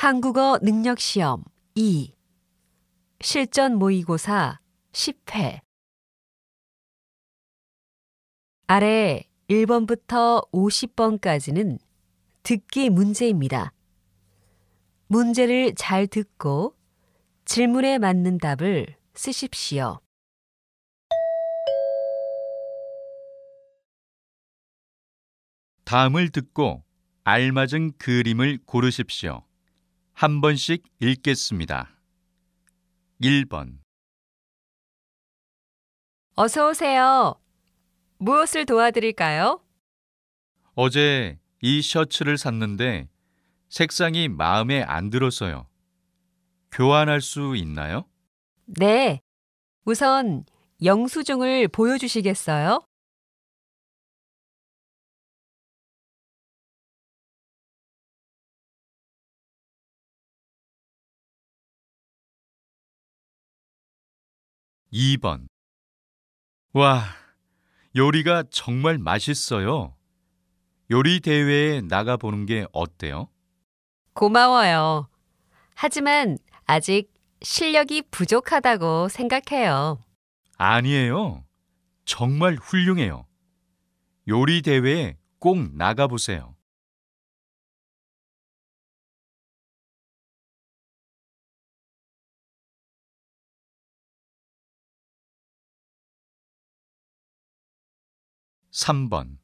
한국어 능력시험 2 실전 모의고사 10회 아래 1번부터 50번까지는 듣기 문제입니다. 문제를 잘 듣고 질문에 맞는 답을 쓰십시오. 다음을 듣고 알맞은 그림을 고르십시오. 한 번씩 읽겠습니다. 1번 어서 오세요. 무엇을 도와드릴까요? 어제 이 셔츠를 샀는데 색상이 마음에 안 들어서요. 교환할 수 있나요? 네. 우선 영수증을 보여주시겠어요? 2번 와, 요리가 정말 맛있어요. 요리 대회에 나가보는 게 어때요? 고마워요. 하지만 아직 실력이 부족하다고 생각해요. 아니에요. 정말 훌륭해요. 요리 대회에 꼭 나가보세요. 3번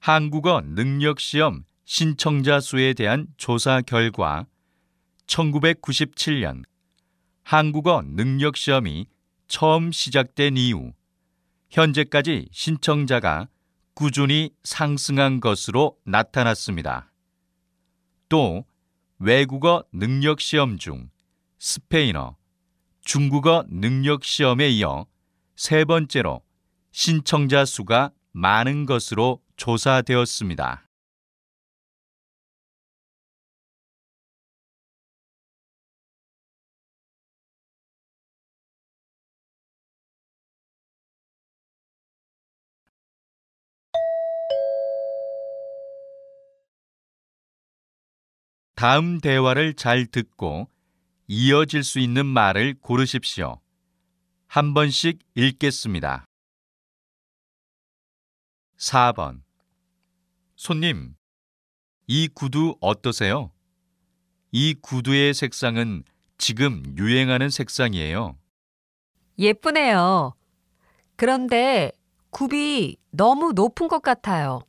한국어 능력시험 신청자 수에 대한 조사 결과 1997년 한국어 능력시험이 처음 시작된 이후 현재까지 신청자가 꾸준히 상승한 것으로 나타났습니다. 또 외국어 능력시험 중 스페인어, 중국어 능력시험에 이어 세 번째로 신청자 수가 많은 것으로 조사되었습니다. 다음 대화를 잘 듣고 이어질 수 있는 말을 고르십시오. 한 번씩 읽겠습니다. 4번 손님, 이 구두 어떠세요? 이 구두의 색상은 지금 유행하는 색상이에요. 예쁘네요. 그런데 굽이 너무 높은 것 같아요.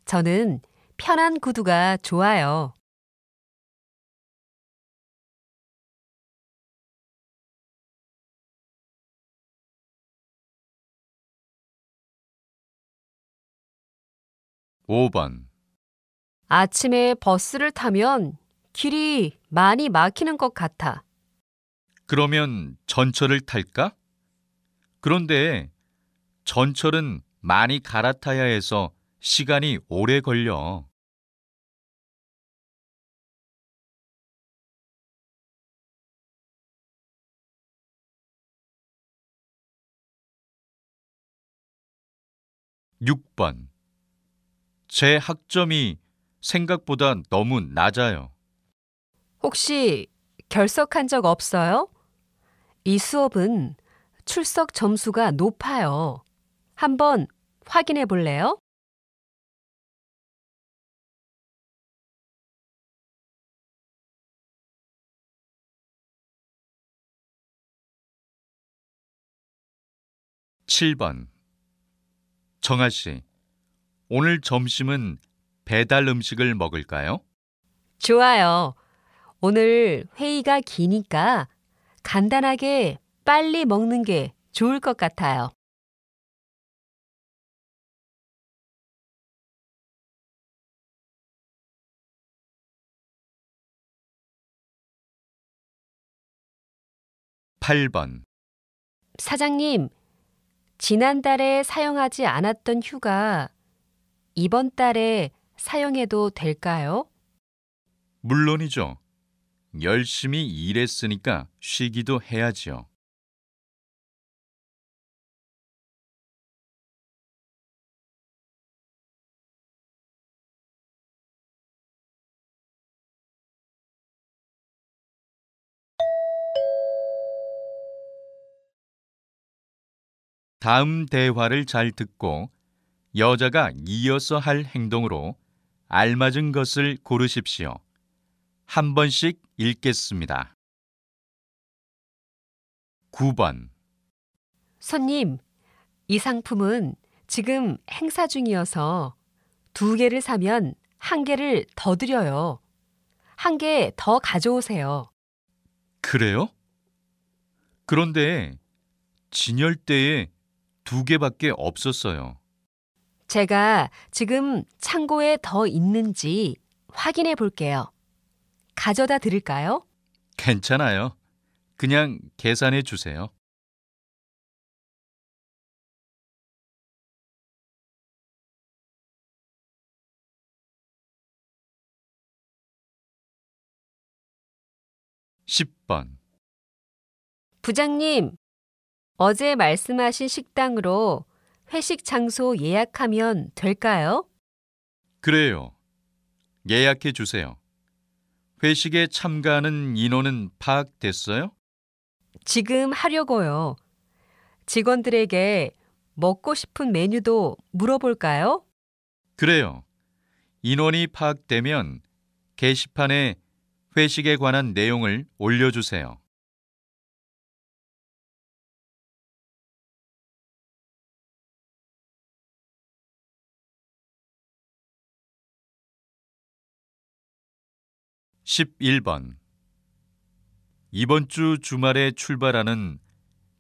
저는 편한 구두가 좋아요. 5번 아침에 버스를 타면 길이 많이 막히는 것 같아. 그러면 전철을 탈까? 그런데 전철은 많이 갈아타야 해서 시간이 오래 걸려. 6번 제 학점이 생각보다 너무 낮아요. 혹시 결석한 적 없어요? 이 수업은 출석 점수가 높아요. 한번 확인해 볼래요? 7번 정아 씨, 오늘 점심은 배달 음식을 먹을까요? 좋아요. 오늘 회의가 기니까 간단하게 빨리 먹는 게 좋을 것 같아요. 8번 사장님, 지난달에 사용하지 않았던 휴가 이번 달에 사용해도 될까요? 물론이죠. 열심히 일했으니까 쉬기도 해야지요. 다음 대화를 잘 듣고 여자가 이어서 할 행동으로 알맞은 것을 고르십시오. 한 번씩 읽겠습니다. 9번. 손님, 이 상품은 지금 행사 중이어서 2개를 사면 1개를 더 드려요. 1개 더 가져오세요. 그래요? 그런데 진열대에 2개밖에 없었어요. 제가 지금 창고에 더 있는지 확인해 볼게요. 가져다 드릴까요? 괜찮아요. 그냥 계산해 주세요. 10번. 부장님, 어제 말씀하신 식당으로 회식 장소 예약하면 될까요? 그래요. 예약해 주세요. 회식에 참가하는 인원은 파악됐어요? 지금 하려고요. 직원들에게 먹고 싶은 메뉴도 물어볼까요? 그래요. 인원이 파악되면 게시판에 회식에 관한 내용을 올려주세요. 11번. 이번 주 주말에 출발하는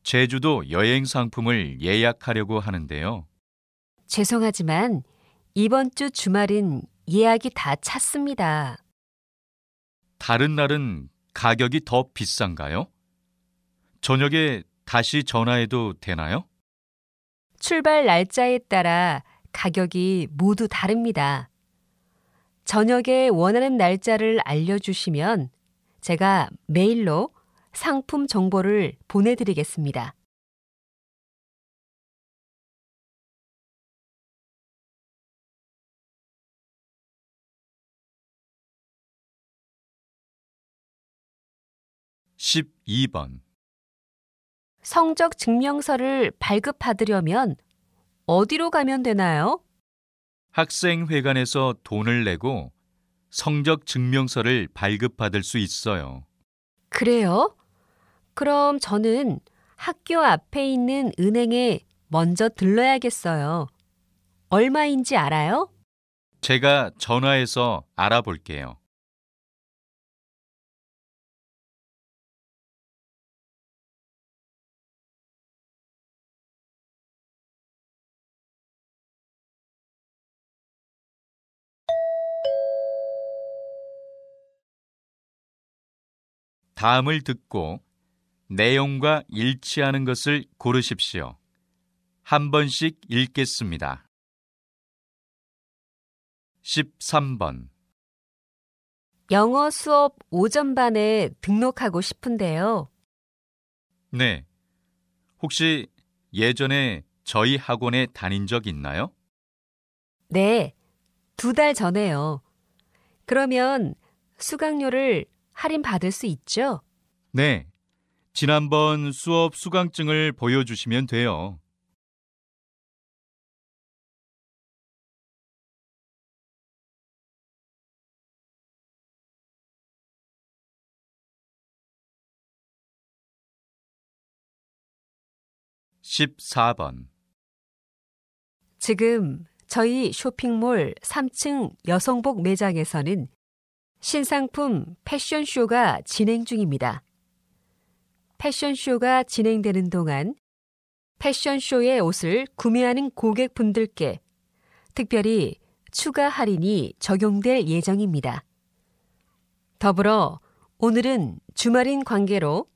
제주도 여행 상품을 예약하려고 하는데요. 죄송하지만 이번 주 주말은 예약이 다 찼습니다. 다른 날은 가격이 더 비싼가요? 저녁에 다시 전화해도 되나요? 출발 날짜에 따라 가격이 모두 다릅니다. 저녁에 원하는 날짜를 알려주시면 제가 메일로 상품 정보를 보내드리겠습니다. (12번) 성적 증명서를 발급받으려면 어디로 가면 되나요? 학생회관에서 돈을 내고 성적 증명서를 발급받을 수 있어요. 그래요? 그럼 저는 학교 앞에 있는 은행에 먼저 들러야겠어요. 얼마인지 알아요? 제가 전화해서 알아볼게요. 다음을 듣고 내용과 일치하는 것을 고르십시오. 한 번씩 읽겠습니다. 13번. 영어 수업 오전반에 등록하고 싶은데요. 네. 혹시 예전에 저희 학원에 다닌 적 있나요? 네, 2달 전에요. 그러면 수강료를 할인받을 수 있죠? 네. 지난번 수업 수강증을 보여주시면 돼요. 14번. 지금 저희 쇼핑몰 3층 여성복 매장에서는 신상품 패션쇼가 진행 중입니다. 패션쇼가 진행되는 동안 패션쇼의 옷을 구매하는 고객분들께 특별히 추가 할인이 적용될 예정입니다. 더불어 오늘은 주말인 관계로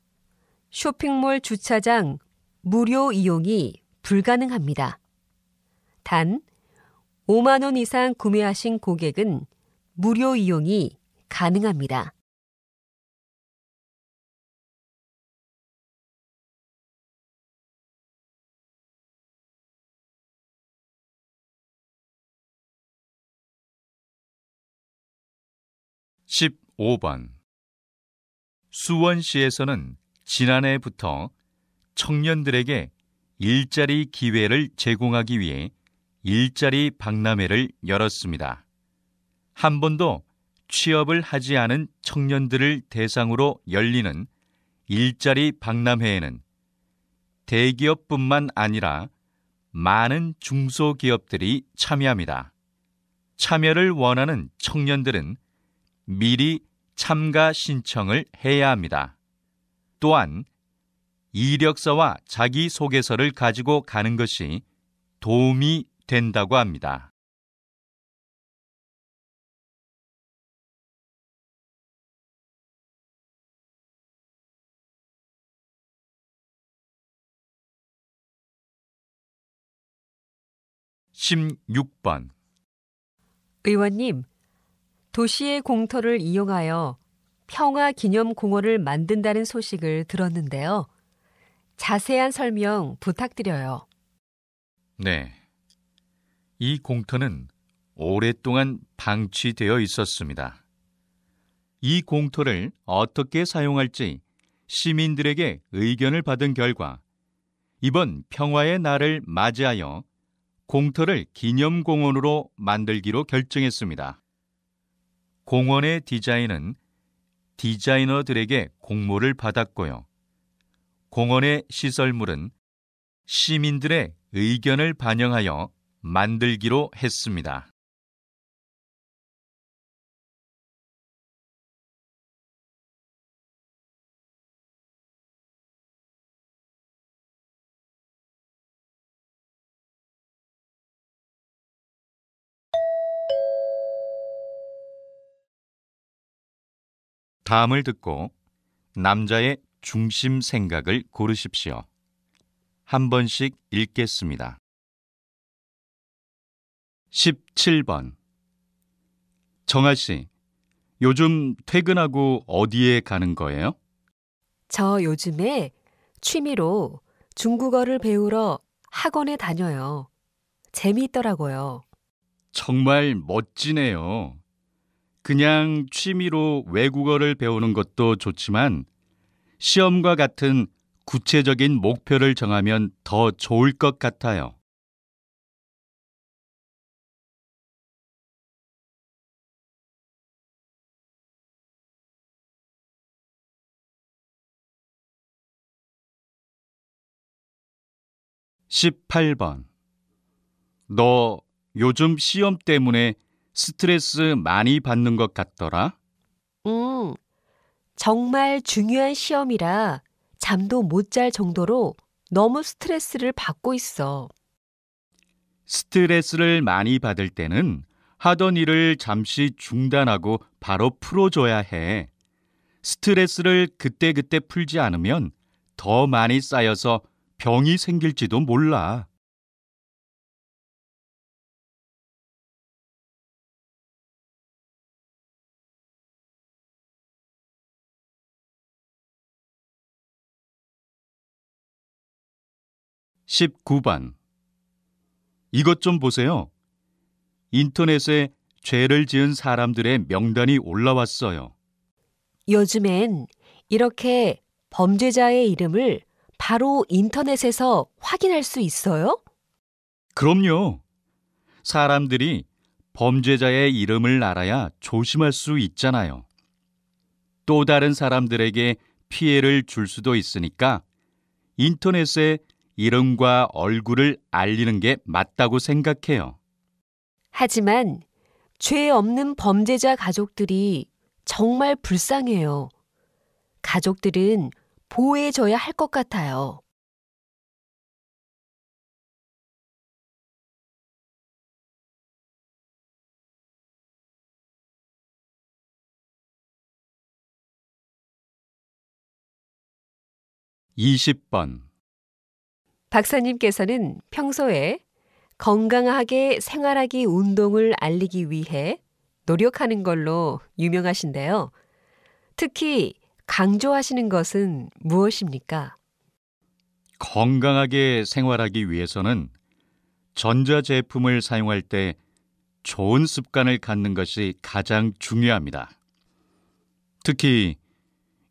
쇼핑몰 주차장 무료 이용이 불가능합니다. 단 5만 원 이상 구매하신 고객은 무료 이용이 가능합니다. (15번) 수원시에서는 지난해부터 청년들에게 일자리 기회를 제공하기 위해 일자리 박람회를 열었습니다. 한 번도 취업을 하지 않은 청년들을 대상으로 열리는 일자리 박람회에는 대기업뿐만 아니라 많은 중소기업들이 참여합니다. 참여를 원하는 청년들은 미리 참가 신청을 해야 합니다. 또한 이력서와 자기소개서를 가지고 가는 것이 도움이 된다고 합니다. (16번) 의원님, 도시의 공터를 이용하여 평화기념공원을 만든다는 소식을 들었는데요. 자세한 설명 부탁드려요. 네. 이 공터는 오랫동안 방치되어 있었습니다. 이 공터를 어떻게 사용할지 시민들에게 의견을 받은 결과 이번 평화의 날을 맞이하여 공터를 기념공원으로 만들기로 결정했습니다. 공원의 디자인은 디자이너들에게 공모를 받았고요. 공원의 시설물은 시민들의 의견을 반영하여 만들기로 했습니다. 다음을 듣고 남자의 중심 생각을 고르십시오. 한 번씩 읽겠습니다. 17번. 정아 씨, 요즘 퇴근하고 어디에 가는 거예요? 저 요즘에 취미로 중국어를 배우러 학원에 다녀요. 재미있더라고요. 정말 멋지네요. 그냥 취미로 외국어를 배우는 것도 좋지만 시험과 같은 구체적인 목표를 정하면 더 좋을 것 같아요. (18번) 너 요즘 시험 때문에 스트레스 많이 받는 것 같더라? 정말 중요한 시험이라 잠도 못 잘 정도로 너무 스트레스를 받고 있어. 스트레스를 많이 받을 때는 하던 일을 잠시 중단하고 바로 풀어줘야 해. 스트레스를 그때그때 풀지 않으면 더 많이 쌓여서 병이 생길지도 몰라. (19번) 이것 좀 보세요. 인터넷에 죄를 지은 사람들의 명단이 올라왔어요. 요즘엔 이렇게 범죄자의 이름을 바로 인터넷에서 확인할 수 있어요? 그럼요. 사람들이 범죄자의 이름을 알아야 조심할 수 있잖아요. 또 다른 사람들에게 피해를 줄 수도 있으니까 인터넷에 이름과 얼굴을 알리는 게 맞다고 생각해요. 하지만 죄 없는 범죄자 가족들이 정말 불쌍해요. 가족들은 보호해줘야 할 것 같아요. (20번) 박사님께서는 평소에 건강하게 생활하기 운동을 알리기 위해 노력하는 걸로 유명하신데요. 특히 강조하시는 것은 무엇입니까? 건강하게 생활하기 위해서는 전자제품을 사용할 때 좋은 습관을 갖는 것이 가장 중요합니다. 특히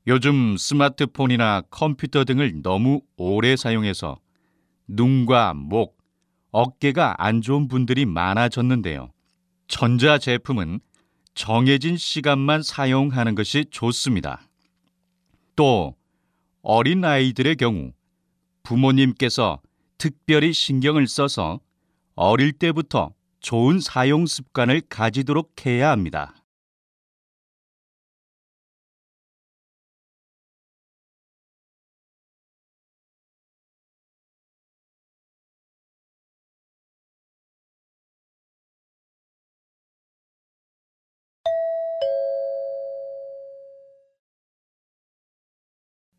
요즘 스마트폰이나 컴퓨터 등을 너무 오래 사용해서 눈과 목, 어깨가 안 좋은 분들이 많아졌는데요. 전자 제품은 정해진 시간만 사용하는 것이 좋습니다. 또 어린 아이들의 경우 부모님께서 특별히 신경을 써서 어릴 때부터 좋은 사용 습관을 가지도록 해야 합니다.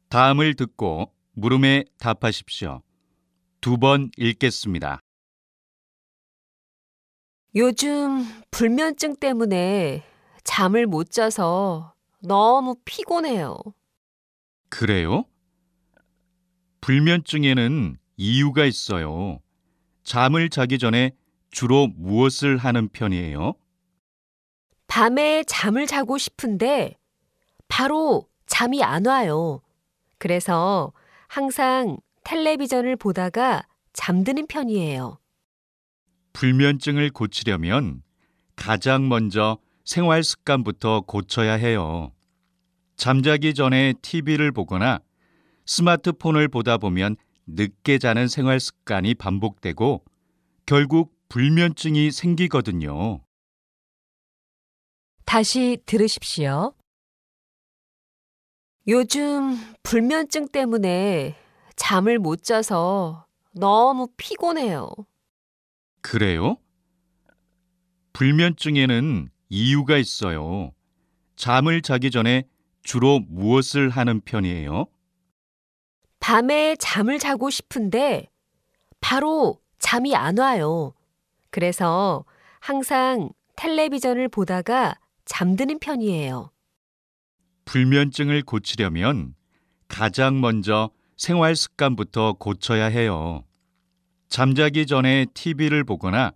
다음을 듣고 물음에 답하십시오. 2번 읽겠습니다. 요즘 불면증 때문에 잠을 못 자서 너무 피곤해요. 그래요? 불면증에는 이유가 있어요. 잠을 자기 전에 주로 무엇을 하는 편이에요? 밤에 잠을 자고 싶은데 바로 잠이 안 와요. 그래서 항상 텔레비전을 보다가 잠드는 편이에요. 불면증을 고치려면 가장 먼저 생활 습관부터 고쳐야 해요. 잠자기 전에 TV를 보거나 스마트폰을 보다 보면 늦게 자는 생활 습관이 반복되고 결국 불면증이 생기거든요. 다시 들으십시오. 요즘 불면증 때문에 잠을 못 자서 너무 피곤해요. 그래요? 불면증에는 이유가 있어요. 잠을 자기 전에 주로 무엇을 하는 편이에요? 밤에 잠을 자고 싶은데 바로 잠이 안 와요. 그래서 항상 텔레비전을 보다가 잠드는 편이에요. 불면증을 고치려면 가장 먼저 생활 습관부터 고쳐야 해요. 잠자기 전에 TV를 보거나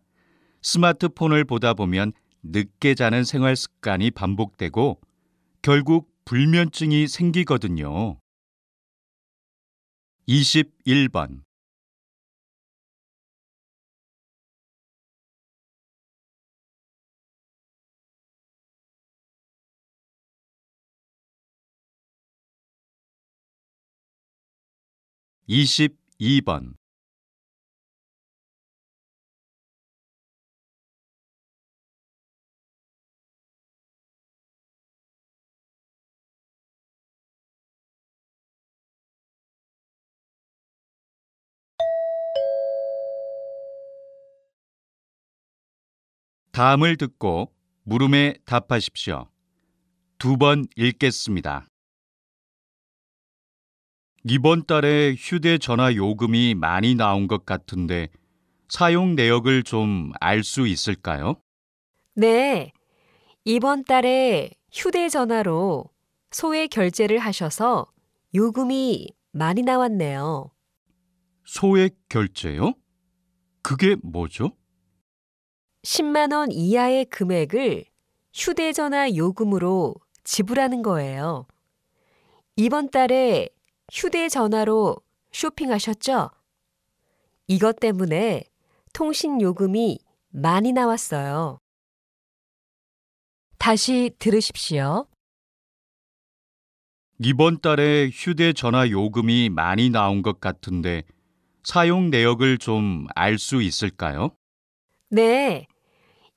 스마트폰을 보다 보면 늦게 자는 생활 습관이 반복되고 결국 불면증이 생기거든요. 21번. 22번. 다음을 듣고 물음에 답하십시오. 2번 읽겠습니다. 이번 달에 휴대전화 요금이 많이 나온 것 같은데 사용 내역을 좀 알 수 있을까요? 네, 이번 달에 휴대전화로 소액 결제를 하셔서 요금이 많이 나왔네요. 소액 결제요? 그게 뭐죠? 10만 원 이하의 금액을 휴대전화 요금으로 지불하는 거예요. 이번 달에 휴대전화로 쇼핑하셨죠? 이것 때문에 통신 요금이 많이 나왔어요. 다시 들으십시오. 이번 달에 휴대전화 요금이 많이 나온 것 같은데 사용 내역을 좀 알 수 있을까요? 네,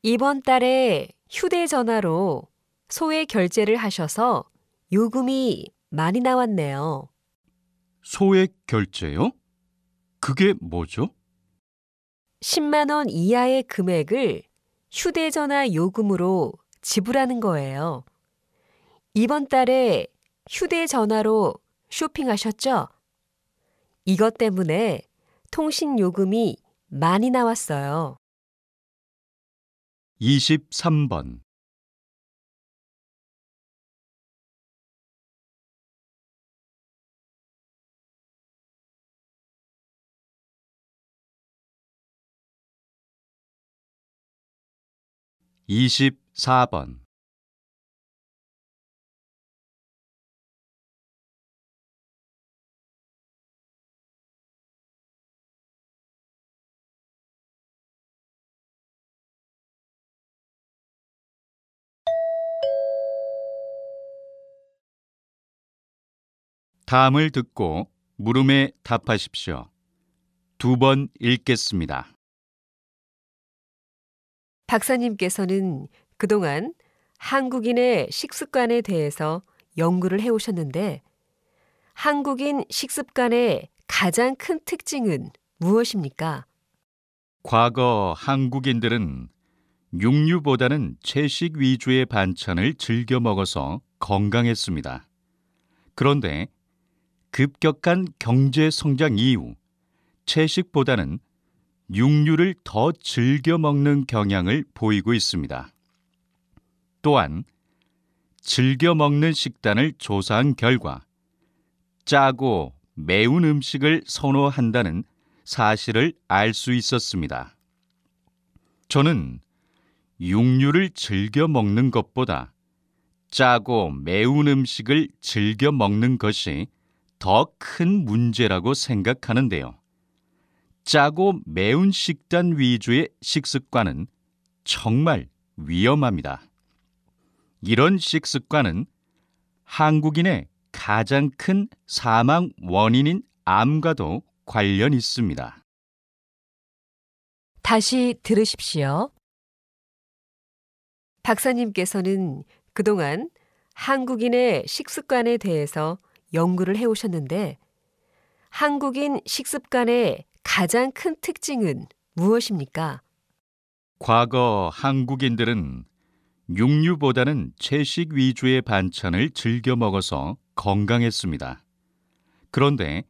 이번 달에 휴대전화로 소액 결제를 하셔서 요금이 많이 나왔네요. 소액 결제요? 그게 뭐죠? 10만 원 이하의 금액을 휴대전화 요금으로 지불하는 거예요. 이번 달에 휴대전화로 쇼핑하셨죠? 이것 때문에 통신 요금이 많이 나왔어요. 23번. 24번. 다음을 듣고 물음에 답하십시오. 2번 읽겠습니다. 박사님께서는 그동안 한국인의 식습관에 대해서 연구를 해오셨는데 한국인 식습관의 가장 큰 특징은 무엇입니까? 과거 한국인들은 육류보다는 채식 위주의 반찬을 즐겨 먹어서 건강했습니다. 그런데 급격한 경제 성장 이후 채식보다는 육류를 더 즐겨 먹는 경향을 보이고 있습니다. 또한 즐겨 먹는 식단을 조사한 결과 짜고 매운 음식을 선호한다는 사실을 알 수 있었습니다. 저는 육류를 즐겨 먹는 것보다 짜고 매운 음식을 즐겨 먹는 것이 더 큰 문제라고 생각하는데요. 짜고 매운 식단 위주의 식습관은 정말 위험합니다. 이런 식습관은 한국인의 가장 큰 사망 원인인 암과도 관련 있습니다. 다시 들으십시오. 박사님께서는 그동안 한국인의 식습관에 대해서 연구를 해오셨는데 한국인 식습관의 가장 큰 특징은 무엇입니까? 과거 한국인들은 육류보다는 채식 위주의 반찬을 즐겨 먹어서 건강했습니다. 그런데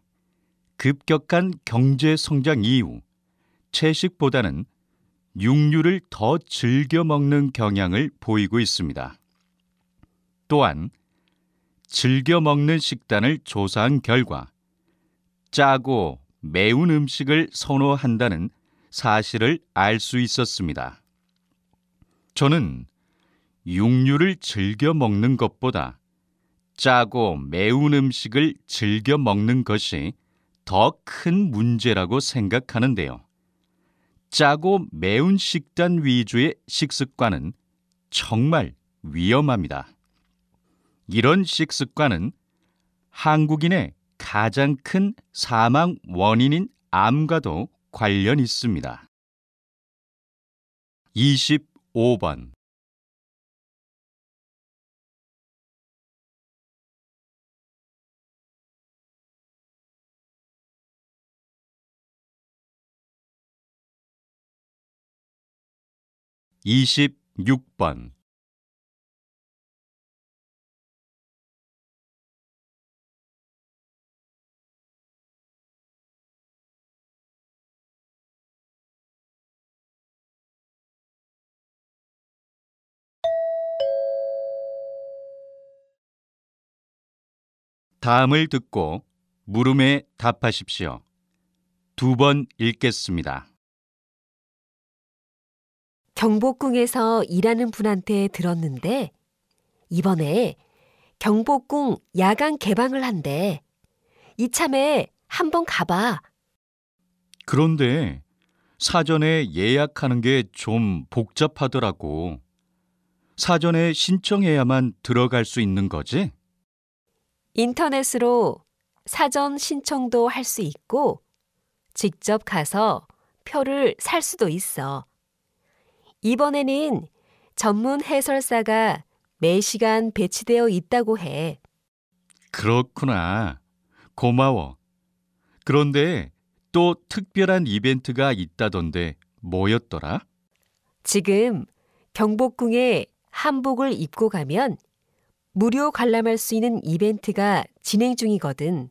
급격한 경제 성장 이후 채식보다는 육류를 더 즐겨 먹는 경향을 보이고 있습니다. 또한 즐겨 먹는 식단을 조사한 결과 짜고 매운 음식을 선호한다는 사실을 알 수 있었습니다. 저는 육류를 즐겨 먹는 것보다 짜고 매운 음식을 즐겨 먹는 것이 더 큰 문제라고 생각하는데요. 짜고 매운 식단 위주의 식습관은 정말 위험합니다. 이런 식습관은 한국인의 가장 큰 사망 원인인 암과도 관련 있습니다. 25번 26번 다음을 듣고 물음에 답하십시오. 2번 읽겠습니다. 경복궁에서 일하는 분한테 들었는데 이번에 경복궁 야간 개방을 한대. 이참에 한번 가봐. 그런데 사전에 예약하는 게 좀 복잡하더라고. 사전에 신청해야만 들어갈 수 있는 거지? 인터넷으로 사전 신청도 할 수 있고 직접 가서 표를 살 수도 있어. 이번에는 전문 해설사가 매시간 배치되어 있다고 해. 그렇구나. 고마워. 그런데 또 특별한 이벤트가 있다던데 뭐였더라? 지금 경복궁에 한복을 입고 가면 무료 관람할 수 있는 이벤트가 진행 중이거든.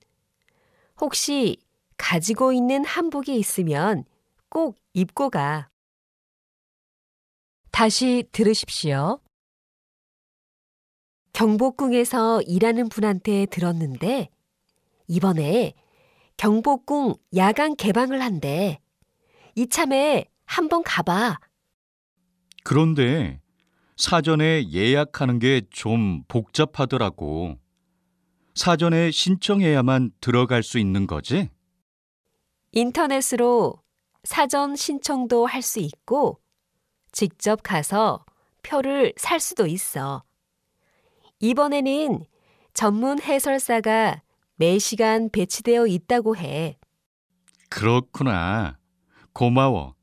혹시 가지고 있는 한복이 있으면 꼭 입고 가. 다시 들으십시오. 경복궁에서 일하는 분한테 들었는데 이번에 경복궁 야간 개방을 한대. 이참에 한번 가봐. 그런데 사전에 예약하는 게 좀 복잡하더라고. 사전에 신청해야만 들어갈 수 있는 거지? 인터넷으로 사전 신청도 할 수 있고 직접 가서 표를 살 수도 있어. 이번에는 전문 해설사가 매시간 배치되어 있다고 해. 그렇구나. 고마워.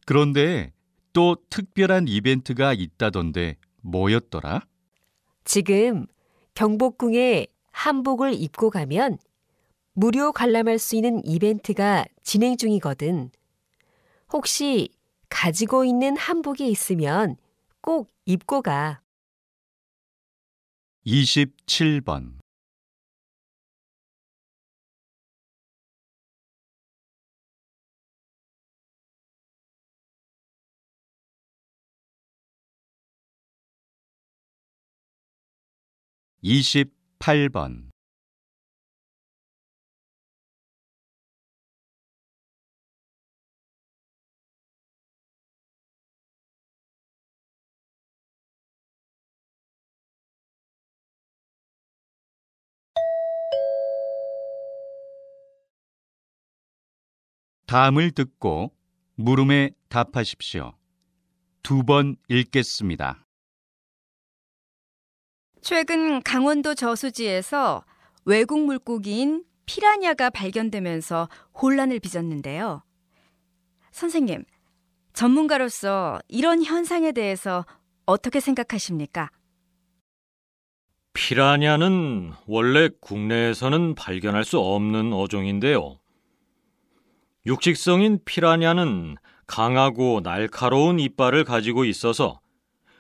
그런데 또 특별한 이벤트가 있다던데 뭐였더라? 지금 경복궁에 한복을 입고 가면 무료 관람할 수 있는 이벤트가 진행 중이거든. 혹시 가지고 있는 한복이 있으면 꼭 입고 가. 27번. 28번. '다음을 듣고 물음에 답하십시오. 2번 읽겠습니다. 최근 강원도 저수지에서 외국 물고기인 피라냐가 발견되면서 혼란을 빚었는데요. 선생님, 전문가로서 이런 현상에 대해서 어떻게 생각하십니까? 피라냐는 원래 국내에서는 발견할 수 없는 어종인데요. 육식성인 피라냐는 강하고 날카로운 이빨을 가지고 있어서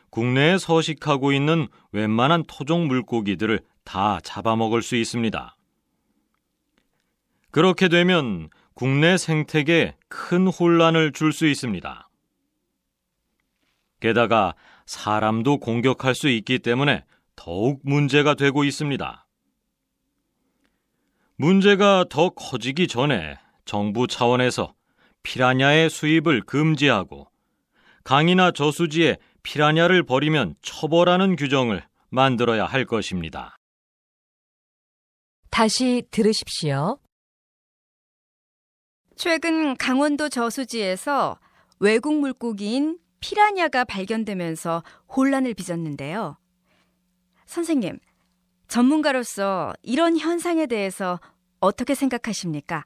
국내에 서식하고 있는 웬만한 토종 물고기들을 다 잡아먹을 수 있습니다. 그렇게 되면 국내 생태계에 큰 혼란을 줄 수 있습니다. 게다가 사람도 공격할 수 있기 때문에 더욱 문제가 되고 있습니다. 문제가 더 커지기 전에 정부 차원에서 피라냐의 수입을 금지하고 강이나 저수지에 피라냐를 버리면 처벌하는 규정을 만들어야 할 것입니다. 다시 들으십시오. 최근 강원도 저수지에서 외국 물고기인 피라냐가 발견되면서 혼란을 빚었는데요. 선생님, 전문가로서 이런 현상에 대해서 어떻게 생각하십니까?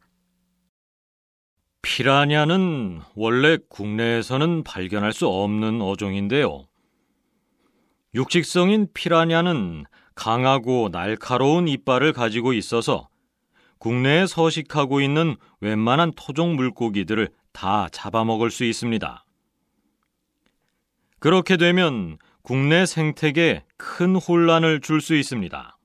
피라냐는 원래 국내에서는 발견할 수 없는 어종인데요. 육식성인 피라냐는 강하고 날카로운 이빨을 가지고 있어서 국내에 서식하고 있는 웬만한 토종 물고기들을 다 잡아먹을 수 있습니다. 그렇게 되면 국내 생태계에 큰 혼란을 줄 수 있습니다.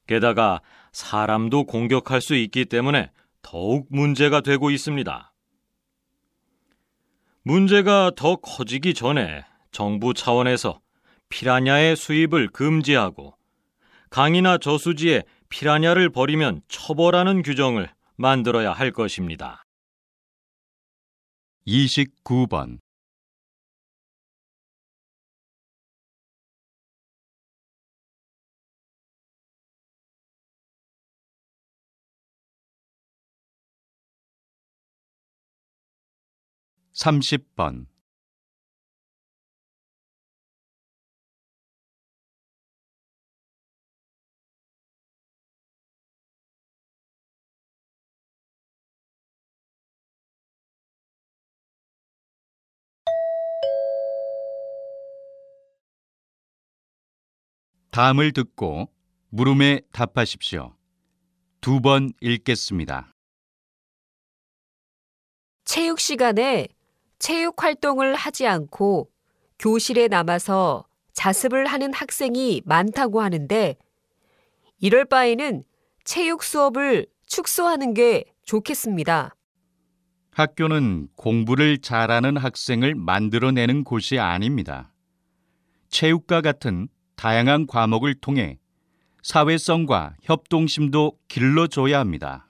게다가 사람도 공격할 수 있기 때문에 더욱 문제가 되고 있습니다. 문제가 더 커지기 전에 정부 차원에서 피라냐의 수입을 금지하고 강이나 저수지에 피라냐를 버리면 처벌하는 규정을 만들어야 할 것입니다. 29번. 30번. '다음을 듣고 물음에 답하십시오. 2번 읽겠습니다. 체육 시간에 체육 활동을 하지 않고 교실에 남아서 자습을 하는 학생이 많다고 하는데 이럴 바에는 체육 수업을 축소하는 게 좋겠습니다. 학교는 공부를 잘하는 학생을 만들어내는 곳이 아닙니다. 체육과 같은 다양한 과목을 통해 사회성과 협동심도 길러줘야 합니다.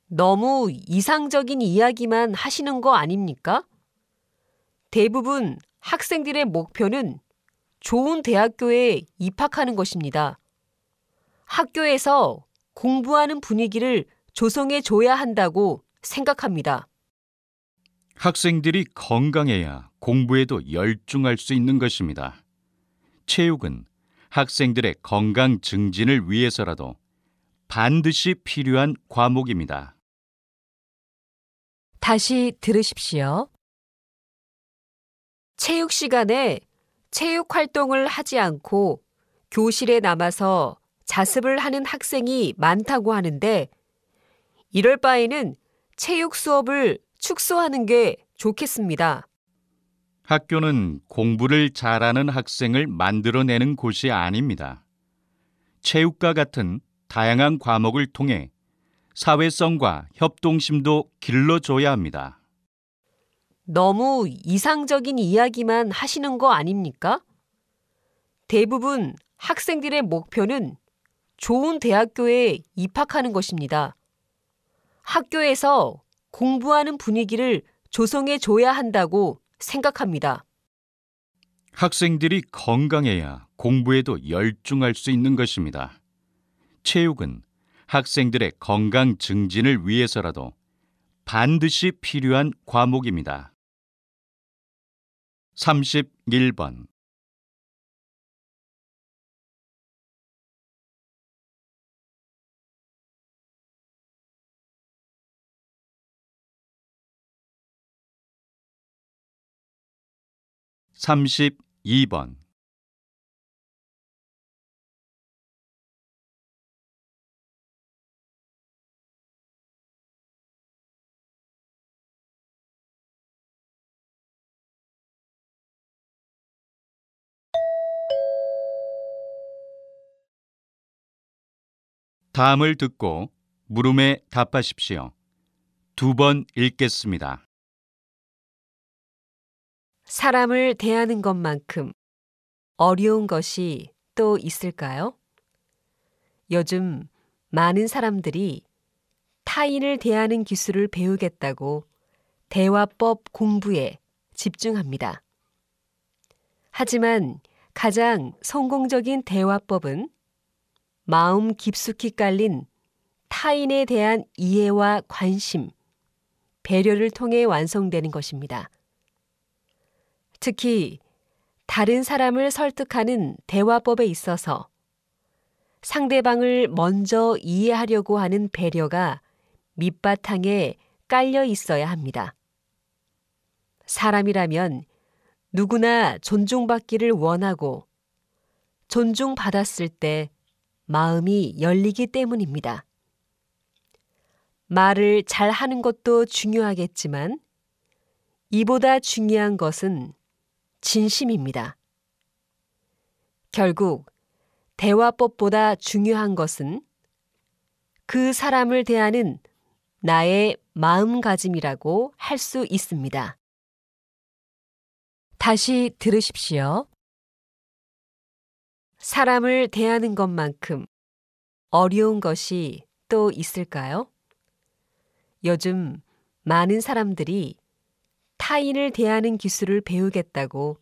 너무 이상적인 이야기만 하시는 거 아닙니까? 대부분 학생들의 목표는 좋은 대학교에 입학하는 것입니다. 학교에서 공부하는 분위기를 조성해 줘야 한다고 생각합니다. 학생들이 건강해야 공부에도 열중할 수 있는 것입니다. 체육은 학생들의 건강 증진을 위해서라도 반드시 필요한 과목입니다. 다시 들으십시오. 체육 시간에 체육 활동을 하지 않고 교실에 남아서 자습을 하는 학생이 많다고 하는데 이럴 바에는 체육 수업을 축소하는 게 좋겠습니다. 학교는 공부를 잘하는 학생을 만들어내는 곳이 아닙니다. 체육과 같은 다양한 과목을 통해 사회성과 협동심도 길러줘야 합니다. 너무 이상적인 이야기만 하시는 거 아닙니까? 대부분 학생들의 목표는 좋은 대학교에 입학하는 것입니다. 학교에서 공부하는 분위기를 조성해 줘야 한다고 생각합니다. 학생들이 건강해야 공부에도 열중할 수 있는 것입니다. 체육은 학생들의 건강 증진을 위해서라도 반드시 필요한 과목입니다. 31번. 삼십이 번. 다음을 듣고 물음에 답하십시오. 2번 읽겠습니다. 사람을 대하는 것만큼 어려운 것이 또 있을까요? 요즘 많은 사람들이 타인을 대하는 기술을 배우겠다고 대화법 공부에 집중합니다. 하지만 가장 성공적인 대화법은 마음 깊숙이 깔린 타인에 대한 이해와 관심, 배려를 통해 완성되는 것입니다. 특히 다른 사람을 설득하는 대화법에 있어서 상대방을 먼저 이해하려고 하는 배려가 밑바탕에 깔려 있어야 합니다. 사람이라면 누구나 존중받기를 원하고 존중받았을 때 마음이 열리기 때문입니다. 말을 잘 하는 것도 중요하겠지만 이보다 중요한 것은 진심입니다. 결국 대화법보다 중요한 것은 그 사람을 대하는 나의 마음가짐이라고 할 수 있습니다. 다시 들으십시오. 사람을 대하는 것만큼 어려운 것이 또 있을까요? 요즘 많은 사람들이 타인을 대하는 기술을 배우겠다고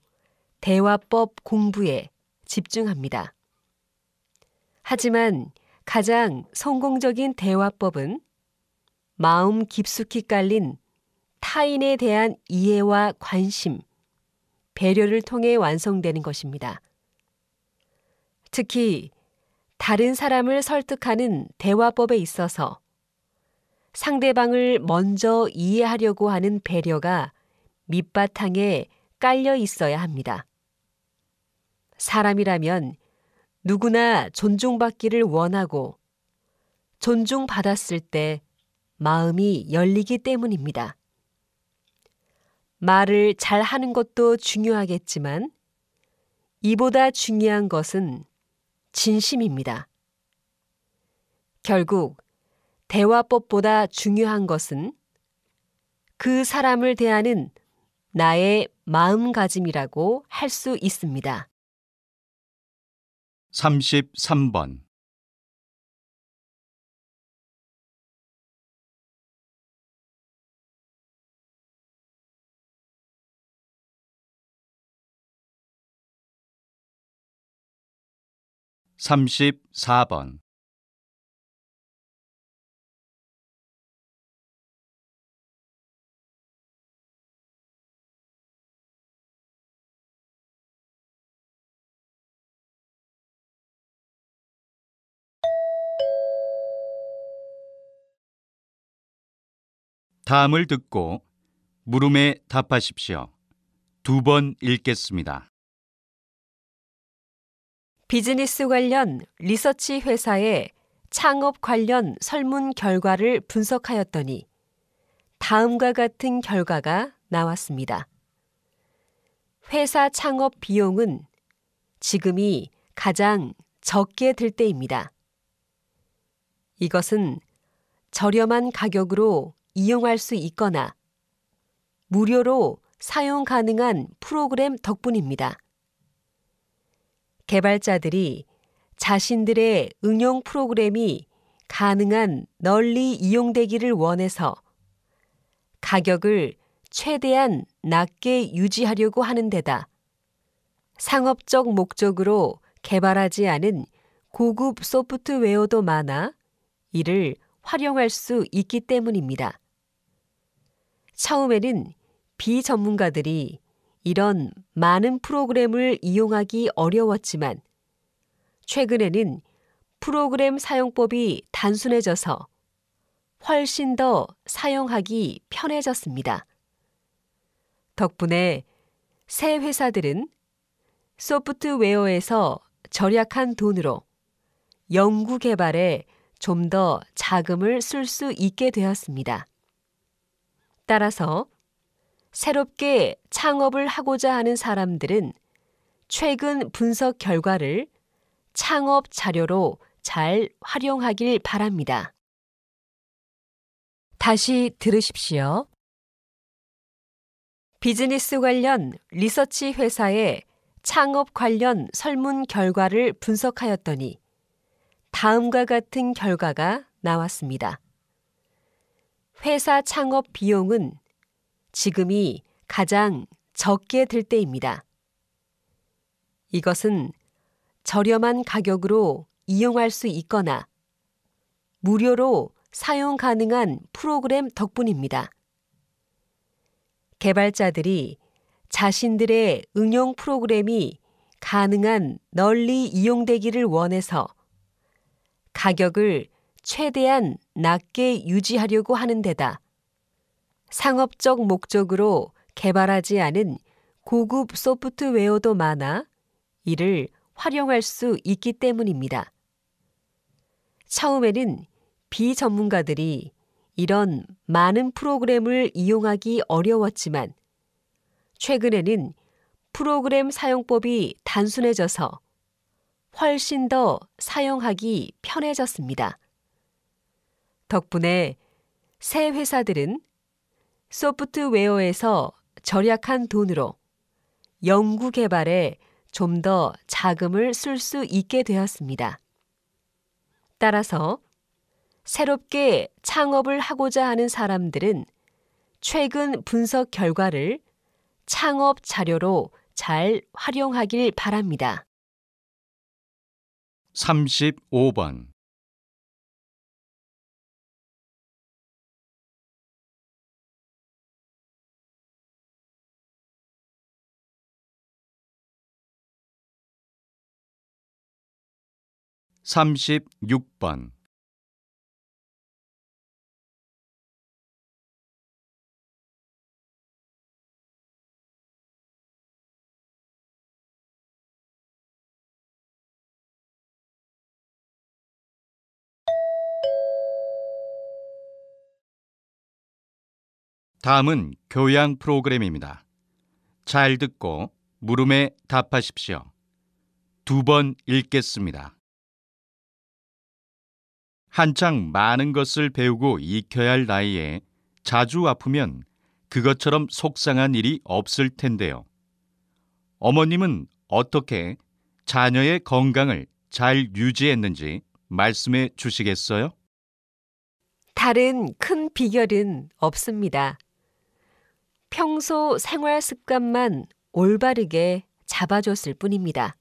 대화법 공부에 집중합니다. 하지만 가장 성공적인 대화법은 마음 깊숙이 깔린 타인에 대한 이해와 관심, 배려를 통해 완성되는 것입니다. 특히 다른 사람을 설득하는 대화법에 있어서 상대방을 먼저 이해하려고 하는 배려가 밑바탕에 깔려 있어야 합니다. 사람이라면 누구나 존중받기를 원하고 존중받았을 때 마음이 열리기 때문입니다. 말을 잘 하는 것도 중요하겠지만 이보다 중요한 것은 진심입니다. 결국 대화법보다 중요한 것은 그 사람을 대하는 나의 마음가짐이라고 할 수 있습니다. 33번. 삼십사 번. 다음을 듣고 물음에 답하십시오. 2번 읽겠습니다. 비즈니스 관련 리서치 회사의 창업 관련 설문 결과를 분석하였더니 다음과 같은 결과가 나왔습니다. 회사 창업 비용은 지금이 가장 적게 들 때입니다. 이것은 저렴한 가격으로 이용할 수 있거나 무료로 사용 가능한 프로그램 덕분입니다. 개발자들이 자신들의 응용 프로그램이 가능한 널리 이용되기를 원해서 가격을 최대한 낮게 유지하려고 하는 데다 상업적 목적으로 개발하지 않은 고급 소프트웨어도 많아 이를 활용할 수 있기 때문입니다. 처음에는 비전문가들이 이런 많은 프로그램을 이용하기 어려웠지만 최근에는 프로그램 사용법이 단순해져서 훨씬 더 사용하기 편해졌습니다. 덕분에 새 회사들은 소프트웨어에서 절약한 돈으로 연구 개발에 좀 더 자금을 쓸 수 있게 되었습니다. 따라서 새롭게 창업을 하고자 하는 사람들은 최근 분석 결과를 창업 자료로 잘 활용하길 바랍니다. 다시 들으십시오. 비즈니스 관련 리서치 회사의 창업 관련 설문 결과를 분석하였더니 다음과 같은 결과가 나왔습니다. 회사 창업 비용은 지금이 가장 적게 들 때입니다. 이것은 저렴한 가격으로 이용할 수 있거나 무료로 사용 가능한 프로그램 덕분입니다. 개발자들이 자신들의 응용 프로그램이 가능한 널리 이용되기를 원해서 가격을 최대한 낮게 유지하려고 하는 데다 상업적 목적으로 개발하지 않은 고급 소프트웨어도 많아 이를 활용할 수 있기 때문입니다. 처음에는 비전문가들이 이런 많은 프로그램을 이용하기 어려웠지만 최근에는 프로그램 사용법이 단순해져서 훨씬 더 사용하기 편해졌습니다. 덕분에 새 회사들은 소프트웨어에서 절약한 돈으로 연구 개발에 좀 더 자금을 쓸 수 있게 되었습니다. 따라서 새롭게 창업을 하고자 하는 사람들은 최근 분석 결과를 창업 자료로 잘 활용하길 바랍니다. 35번. 삼십육 번. 다음은 교양 프로그램입니다. 잘 듣고 물음에 답하십시오. 2번 읽겠습니다. 한창 많은 것을 배우고 익혀야 할 나이에 자주 아프면 그것처럼 속상한 일이 없을 텐데요. 어머님은 어떻게 자녀의 건강을 잘 유지했는지 말씀해 주시겠어요? 다른 큰 비결은 없습니다. 평소 생활 습관만 올바르게 잡아줬을 뿐입니다.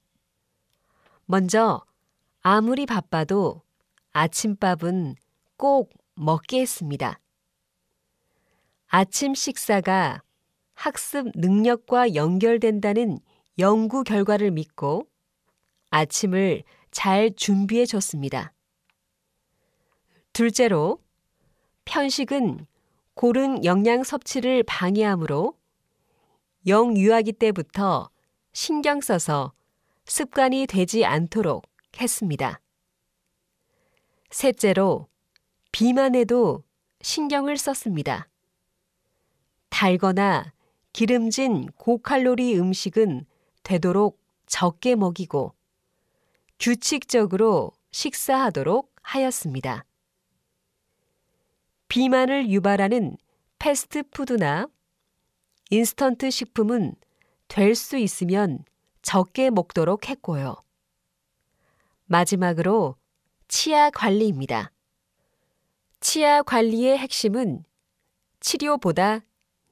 먼저 아무리 바빠도 아침밥은 꼭 먹게 했습니다. 아침 식사가 학습 능력과 연결된다는 연구 결과를 믿고 아침을 잘 준비해 줬습니다. 둘째로 편식은 고른 영양 섭취를 방해하므로 영유아기 때부터 신경 써서 습관이 되지 않도록 했습니다. 셋째로, 비만에도 신경을 썼습니다. 달거나 기름진 고칼로리 음식은 되도록 적게 먹이고 규칙적으로 식사하도록 하였습니다. 비만을 유발하는 패스트푸드나 인스턴트 식품은 될 수 있으면 적게 먹도록 했고요. 마지막으로 치아 관리입니다. 치아 관리의 핵심은 치료보다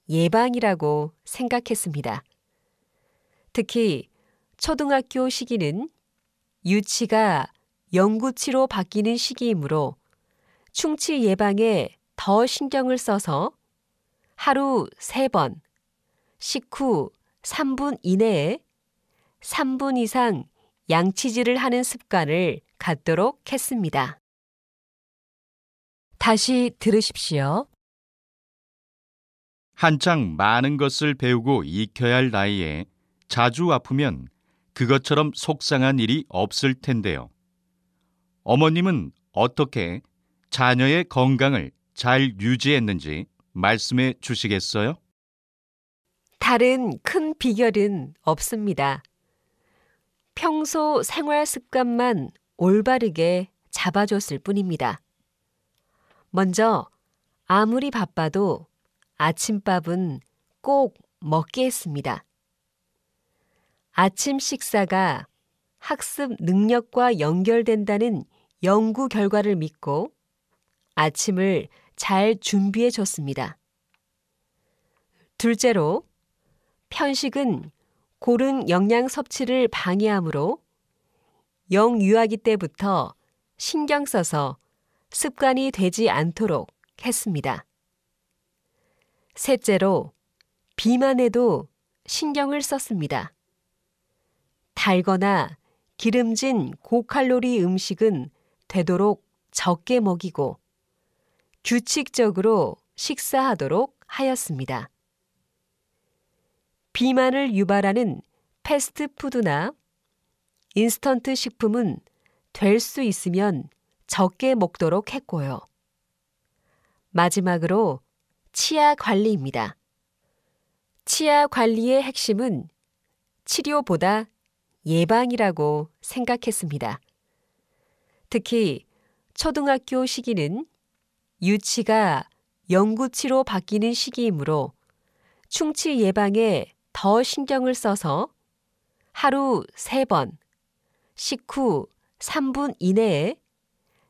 예방이라고 생각했습니다. 특히 초등학교 시기는 유치가 영구치로 바뀌는 시기이므로 충치 예방에 더 신경을 써서 하루 3번, 식후 3분 이내에 3분 이상 양치질을 하는 습관을 갖도록 했습니다. 다시 들으십시오. 한창 많은 것을 배우고 익혀야 할 나이에 자주 아프면 그것처럼 속상한 일이 없을 텐데요. 어머님은 어떻게 자녀의 건강을 잘 유지했는지 말씀해 주시겠어요? 다른 큰 비결은 없습니다. 평소 생활 습관만 올바르게 잡아줬을 뿐입니다. 먼저 아무리 바빠도 아침밥은 꼭 먹게 했습니다. 아침 식사가 학습 능력과 연결된다는 연구 결과를 믿고 아침을 잘 준비해 줬습니다. 둘째로, 편식은 고른 영양 섭취를 방해하므로 영유아기 때부터 신경 써서 습관이 되지 않도록 했습니다. 셋째로, 비만에도 신경을 썼습니다. 달거나 기름진 고칼로리 음식은 되도록 적게 먹이고 규칙적으로 식사하도록 하였습니다. 비만을 유발하는 패스트푸드나 인스턴트 식품은 될 수 있으면 적게 먹도록 했고요. 마지막으로 치아 관리입니다. 치아 관리의 핵심은 치료보다 예방이라고 생각했습니다. 특히 초등학교 시기는 유치가 영구치로 바뀌는 시기이므로 충치 예방에 더 신경을 써서 하루 3번, 식후 3분 이내에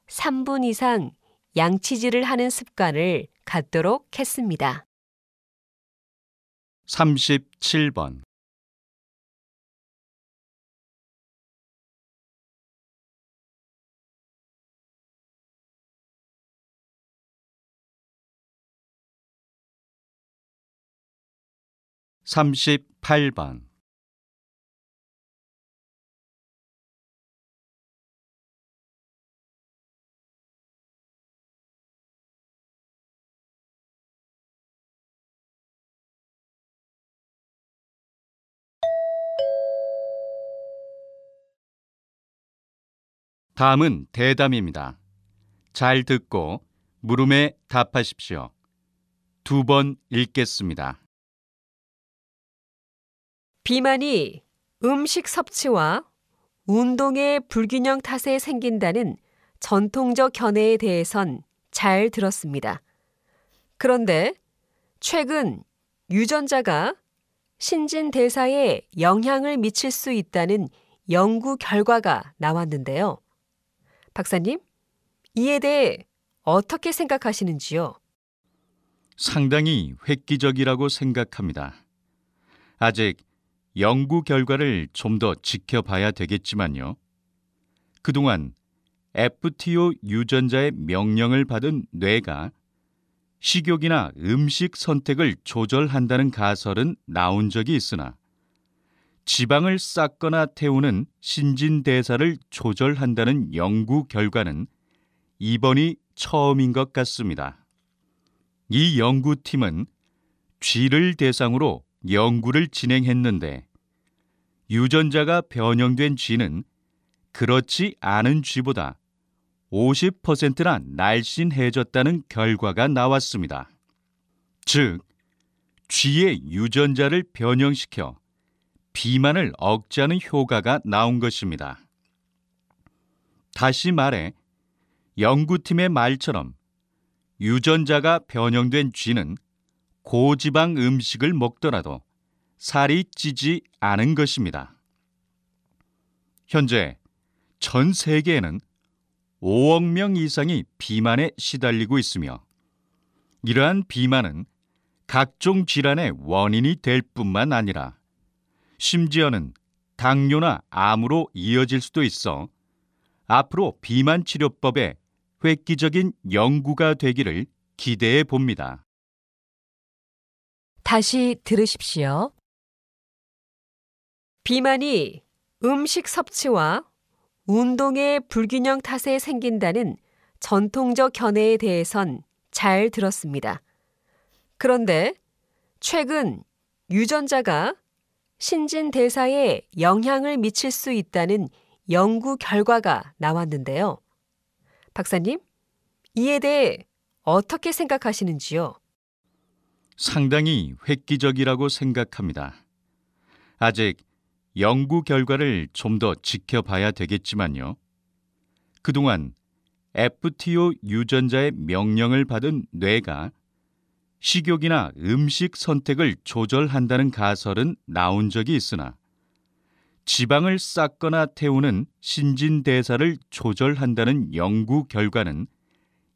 3분 이상 양치질을 하는 습관을 갖도록 했습니다. 37번. 38번. '다음은 대담입니다. 잘 듣고 물음에 답하십시오. 2번 읽겠습니다. 비만이 음식 섭취와 운동의 불균형 탓에 생긴다는 전통적 견해에 대해선 잘 들었습니다. 그런데 최근 유전자가 신진대사에 영향을 미칠 수 있다는 연구 결과가 나왔는데요. 박사님, 이에 대해 어떻게 생각하시는지요? 상당히 획기적이라고 생각합니다. 아직 연구 결과를 좀 더 지켜봐야 되겠지만요. 그동안 FTO 유전자의 명령을 받은 뇌가 식욕이나 음식 선택을 조절한다는 가설은 나온 적이 있으나 지방을 쌓거나 태우는 신진대사를 조절한다는 연구 결과는 이번이 처음인 것 같습니다. 이 연구팀은 쥐를 대상으로 연구를 진행했는데 유전자가 변형된 쥐는 그렇지 않은 쥐보다 50%나 날씬해졌다는 결과가 나왔습니다. 즉, 쥐의 유전자를 변형시켜 비만을 억제하는 효과가 나온 것입니다. 다시 말해, 연구팀의 말처럼 유전자가 변형된 쥐는 고지방 음식을 먹더라도 살이 찌지 않은 것입니다. 현재 전 세계에는 5억 명 이상이 비만에 시달리고 있으며 이러한 비만은 각종 질환의 원인이 될 뿐만 아니라 심지어는 당뇨나 암으로 이어질 수도 있어 앞으로 비만 치료법에 획기적인 연구가 되기를 기대해 봅니다. 다시 들으십시오. 비만이 음식 섭취와 운동의 불균형 탓에 생긴다는 전통적 견해에 대해선 잘 들었습니다. 그런데 최근 유전자가 신진대사에 영향을 미칠 수 있다는 연구 결과가 나왔는데요. 박사님, 이에 대해 어떻게 생각하시는지요? 상당히 획기적이라고 생각합니다. 아직 연구 결과를 좀 더 지켜봐야 되겠지만요. 그동안 FTO 유전자의 명령을 받은 뇌가 식욕이나 음식 선택을 조절한다는 가설은 나온 적이 있으나 지방을 쌓거나 태우는 신진대사를 조절한다는 연구 결과는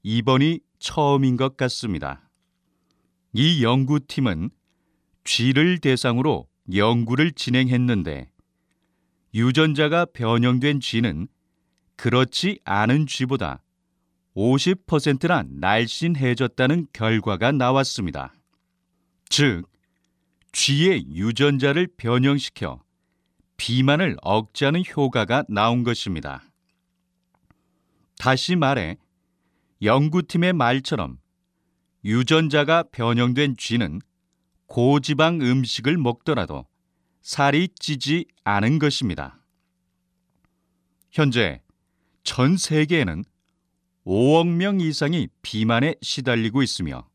이번이 처음인 것 같습니다. 이 연구팀은 쥐를 대상으로 연구를 진행했는데 유전자가 변형된 쥐는 그렇지 않은 쥐보다 50%나 날씬해졌다는 결과가 나왔습니다. 즉, 쥐의 유전자를 변형시켜 비만을 억제하는 효과가 나온 것입니다. 다시 말해, 연구팀의 말처럼 유전자가 변형된 쥐는 고지방 음식을 먹더라도 살이 찌지 않은 것입니다. 현재 전 세계에는 5억 명 이상이 비만에 시달리고 있으며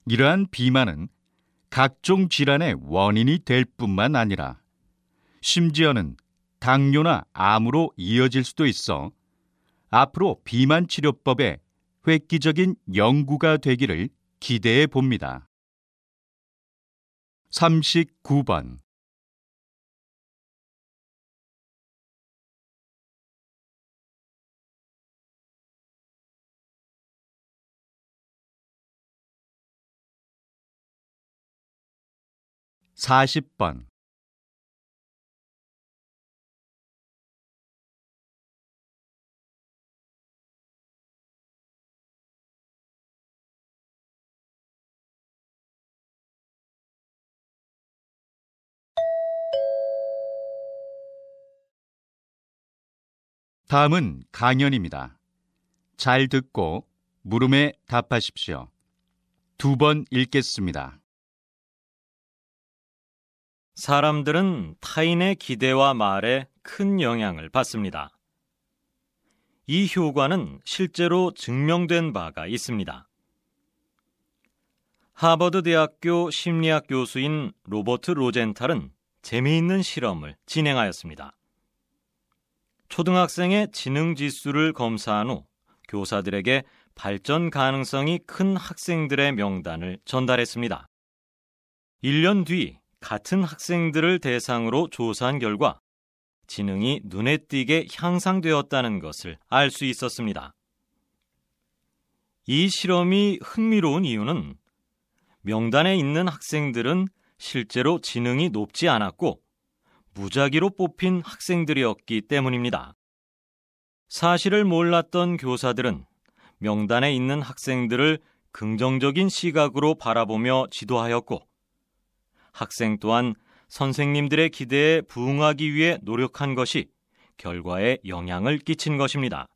이러한 비만은 각종 질환의 원인이 될 뿐만 아니라 심지어는 당뇨나 암으로 이어질 수도 있어 앞으로 비만 치료법에 획기적인 연구가 되기를 기대해 봅니다. 39번 (40번) 다음은 강연입니다. 잘 듣고 물음에 답하십시오. 2번 읽겠습니다. 사람들은 타인의 기대와 말에 큰 영향을 받습니다. 이 효과는 실제로 증명된 바가 있습니다. 하버드 대학교 심리학 교수인 로버트 로젠탈은 재미있는 실험을 진행하였습니다. 초등학생의 지능 지수를 검사한 후 교사들에게 발전 가능성이 큰 학생들의 명단을 전달했습니다. 1년 뒤 같은 학생들을 대상으로 조사한 결과 지능이 눈에 띄게 향상되었다는 것을 알 수 있었습니다. 이 실험이 흥미로운 이유는 명단에 있는 학생들은 실제로 지능이 높지 않았고 무작위로 뽑힌 학생들이었기 때문입니다. 사실을 몰랐던 교사들은 명단에 있는 학생들을 긍정적인 시각으로 바라보며 지도하였고 학생 또한 선생님들의 기대에 부응하기 위해 노력한 것이 결과에 영향을 끼친 것입니다.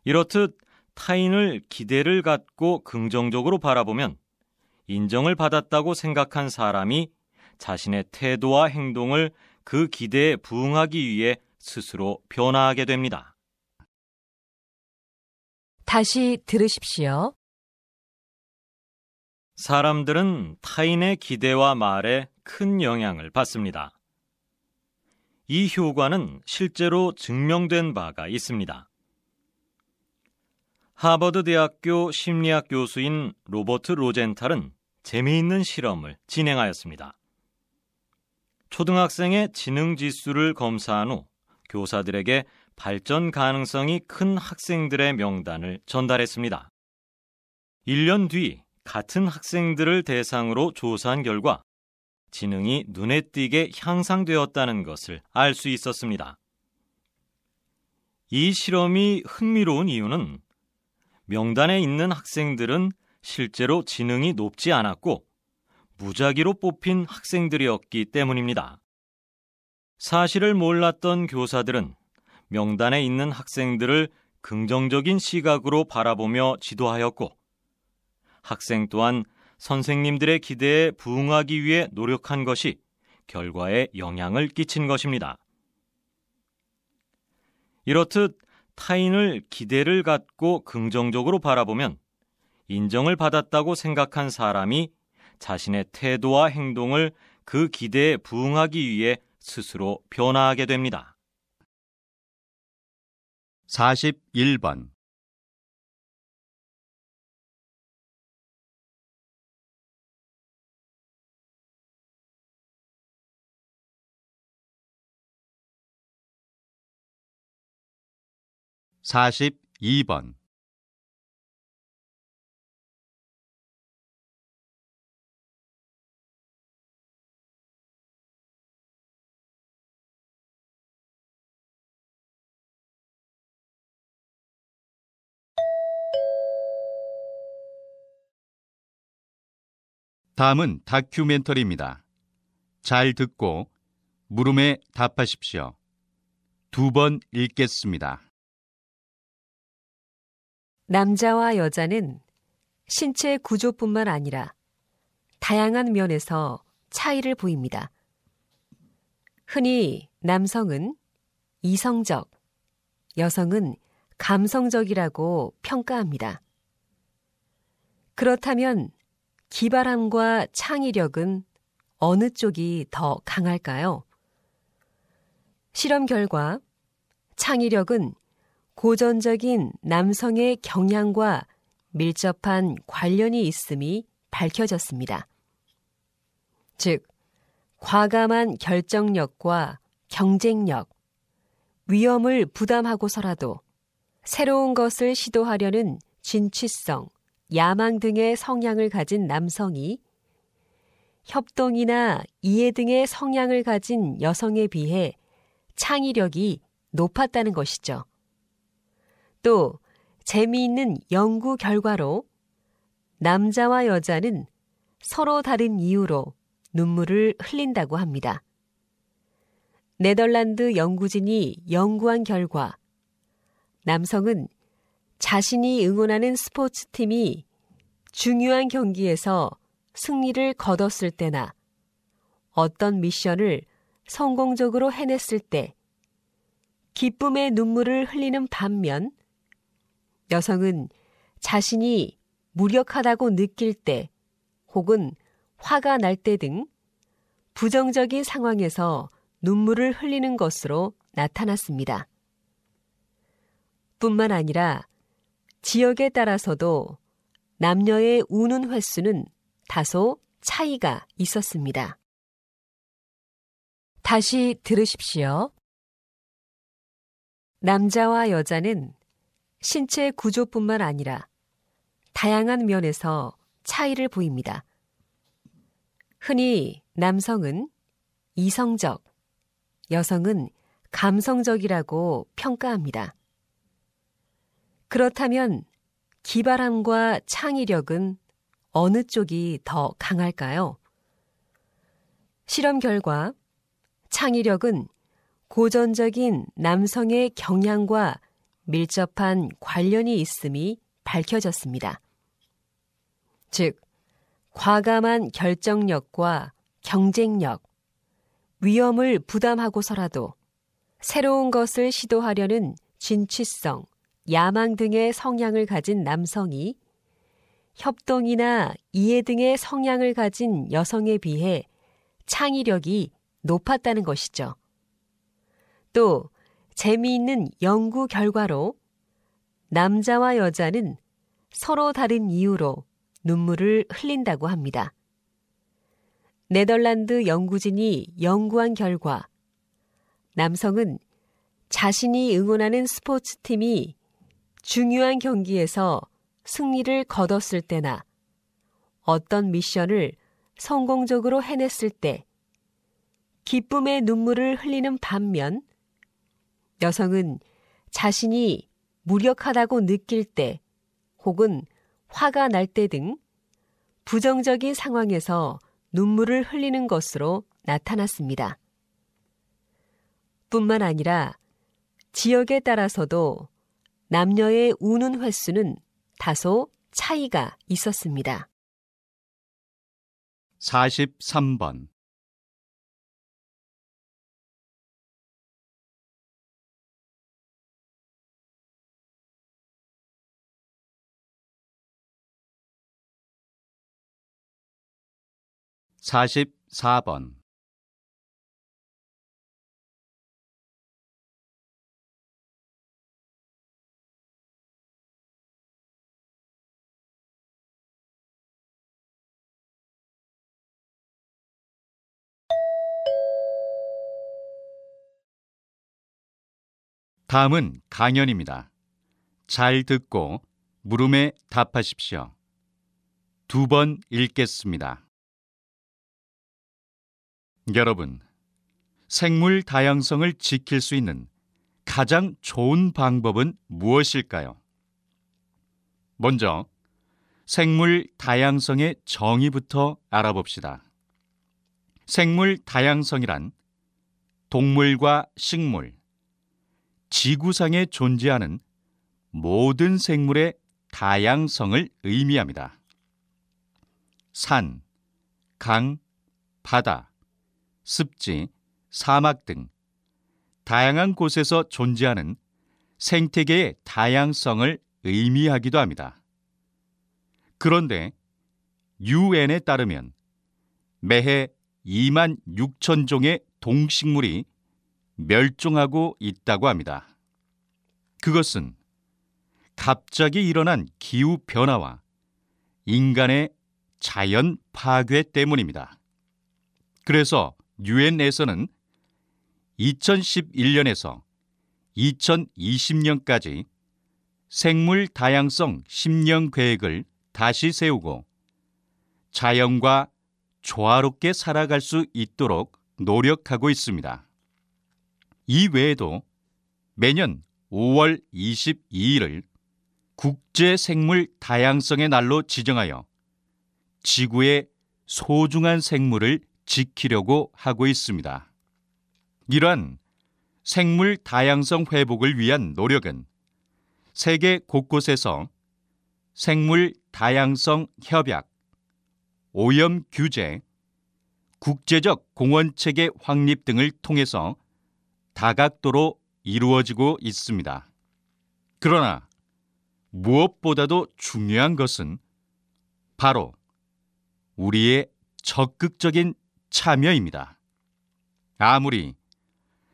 이렇듯 타인을 기대를 갖고 긍정적으로 바라보면 인정을 받았다고 생각한 사람이 자신의 태도와 행동을 그 기대에 부응하기 위해 스스로 변화하게 됩니다. 다시 들으십시오. 사람들은 타인의 기대와 말에 큰 영향을 받습니다. 이 효과는 실제로 증명된 바가 있습니다. 하버드 대학교 심리학 교수인 로버트 로젠탈은 재미있는 실험을 진행하였습니다. 초등학생의 지능 지수를 검사한 후 교사들에게 발전 가능성이 큰 학생들의 명단을 전달했습니다. 1년 뒤 같은 학생들을 대상으로 조사한 결과 지능이 눈에 띄게 향상되었다는 것을 알 수 있었습니다. 이 실험이 흥미로운 이유는 명단에 있는 학생들은 실제로 지능이 높지 않았고 무작위로 뽑힌 학생들이었기 때문입니다. 사실을 몰랐던 교사들은 명단에 있는 학생들을 긍정적인 시각으로 바라보며 지도하였고 학생 또한 선생님들의 기대에 부응하기 위해 노력한 것이 결과에 영향을 끼친 것입니다. 이렇듯 타인을 기대를 갖고 긍정적으로 바라보면 인정을 받았다고 생각한 사람이 자신의 태도와 행동을 그 기대에 부응하기 위해 스스로 변화하게 됩니다. 41번. (42번) 다음은 다큐멘터리입니다. 잘 듣고 물음에 답하십시오. 2번 읽겠습니다. 남자와 여자는 신체 구조뿐만 아니라 다양한 면에서 차이를 보입니다. 흔히 남성은 이성적, 여성은 감성적이라고 평가합니다. 그렇다면 기발함과 창의력은 어느 쪽이 더 강할까요? 실험 결과 창의력은 고전적인 남성의 경향과 밀접한 관련이 있음이 밝혀졌습니다. 즉, 과감한 결정력과 경쟁력, 위험을 부담하고서라도 새로운 것을 시도하려는 진취성, 야망 등의 성향을 가진 남성이 협동이나 이해 등의 성향을 가진 여성에 비해 창의력이 높았다는 것이죠. 또 재미있는 연구 결과로 남자와 여자는 서로 다른 이유로 눈물을 흘린다고 합니다. 네덜란드 연구진이 연구한 결과 남성은 자신이 응원하는 스포츠팀이 중요한 경기에서 승리를 거뒀을 때나 어떤 미션을 성공적으로 해냈을 때 기쁨의 눈물을 흘리는 반면 여성은 자신이 무력하다고 느낄 때 혹은 화가 날 때 등 부정적인 상황에서 눈물을 흘리는 것으로 나타났습니다. 뿐만 아니라 지역에 따라서도 남녀의 우는 횟수는 다소 차이가 있었습니다. 다시 들으십시오. 남자와 여자는 신체 구조뿐만 아니라 다양한 면에서 차이를 보입니다. 흔히 남성은 이성적, 여성은 감성적이라고 평가합니다. 그렇다면 기발함과 창의력은 어느 쪽이 더 강할까요? 실험 결과 창의력은 고전적인 남성의 경향과 밀접한 관련이 있음이 밝혀졌습니다. 즉, 과감한 결정력과 경쟁력, 위험을 부담하고서라도 새로운 것을 시도하려는 진취성, 야망 등의 성향을 가진 남성이 협동이나 이해 등의 성향을 가진 여성에 비해 창의력이 높았다는 것이죠. 또 재미있는 연구 결과로 남자와 여자는 서로 다른 이유로 눈물을 흘린다고 합니다. 네덜란드 연구진이 연구한 결과 남성은 자신이 응원하는 스포츠팀이 중요한 경기에서 승리를 거뒀을 때나 어떤 미션을 성공적으로 해냈을 때 기쁨의 눈물을 흘리는 반면 여성은 자신이 무력하다고 느낄 때 혹은 화가 날 때 등 부정적인 상황에서 눈물을 흘리는 것으로 나타났습니다. 뿐만 아니라 지역에 따라서도 남녀의 우는 횟수는 다소 차이가 있었습니다. 43번. 44번. 다음은 강연입니다. 잘 듣고 물음에 답하십시오. 2번 읽겠습니다. 여러분, 생물 다양성을 지킬 수 있는 가장 좋은 방법은 무엇일까요? 먼저 생물 다양성의 정의부터 알아봅시다. 생물 다양성이란 동물과 식물, 지구상에 존재하는 모든 생물의 다양성을 의미합니다. 산, 강, 바다, 습지, 사막 등 다양한 곳에서 존재하는 생태계의 다양성을 의미하기도 합니다. 그런데 UN에 따르면 매해 2만 6천 종의 동식물이 멸종하고 있다고 합니다. 그것은 갑자기 일어난 기후 변화와 인간의 자연 파괴 때문입니다. 그래서 유엔에서는 2011년에서 2020년까지 생물 다양성 10년 계획을 다시 세우고 자연과 조화롭게 살아갈 수 있도록 노력하고 있습니다. 이 외에도 매년 5월 22일을 국제 생물 다양성의 날로 지정하여 지구의 소중한 생물을 지키려고 하고 있습니다. 이러한 생물 다양성 회복을 위한 노력은 세계 곳곳에서 생물 다양성 협약, 오염 규제, 국제적 공원체계 확립 등을 통해서 다각도로 이루어지고 있습니다. 그러나 무엇보다도 중요한 것은 바로 우리의 적극적인 참여입니다. 아무리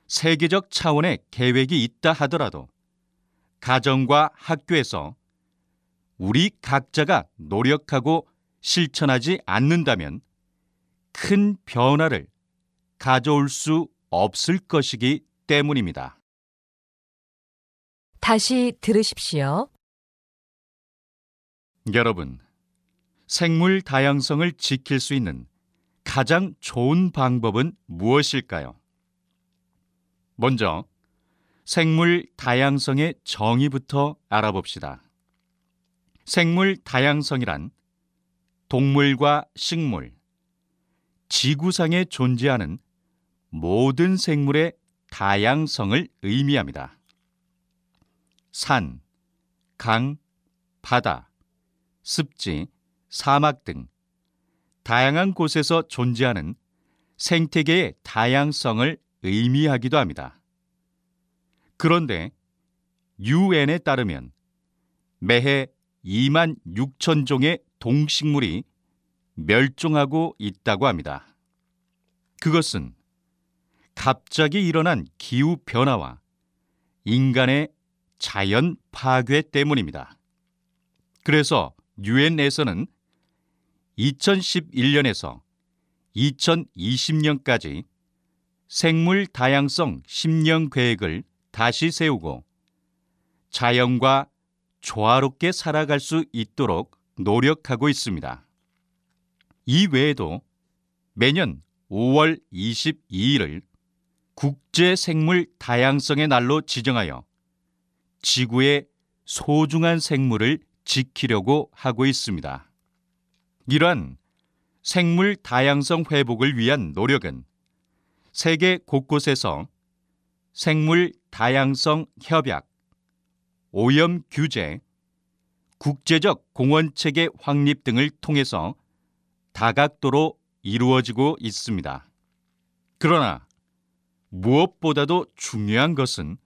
세계적 차원의 계획이 있다 하더라도 가정과 학교에서 우리 각자가 노력하고 실천하지 않는다면 큰 변화를 가져올 수 없을 것이기 때문입니다. 다시 들으십시오. 여러분, 생물 다양성을 지킬 수 있는 가장 좋은 방법은 무엇일까요? 먼저 생물 다양성의 정의부터 알아봅시다. 생물 다양성이란 동물과 식물, 지구상에 존재하는 모든 생물의 다양성을 의미합니다. 산, 강, 바다, 습지, 사막 등 다양한 곳에서 존재하는 생태계의 다양성을 의미하기도 합니다. 그런데 UN에 따르면 매해 2만 6천 종의 동식물이 멸종하고 있다고 합니다. 그것은 갑자기 일어난 기후 변화와 인간의 자연 파괴 때문입니다. 그래서 유엔에서는 2011년에서 2020년까지 생물 다양성 10년 계획을 다시 세우고 자연과 조화롭게 살아갈 수 있도록 노력하고 있습니다. 이 외에도 매년 5월 22일을 국제 생물 다양성의 날로 지정하여 지구의 소중한 생물을 지키려고 하고 있습니다. 이러한 생물 다양성 회복을 위한 노력은 세계 곳곳에서 생물 다양성 협약, 오염 규제, 국제적 공원 체계 확립 등을 통해서 다각도로 이루어지고 있습니다. 그러나 무엇보다도 중요한 것은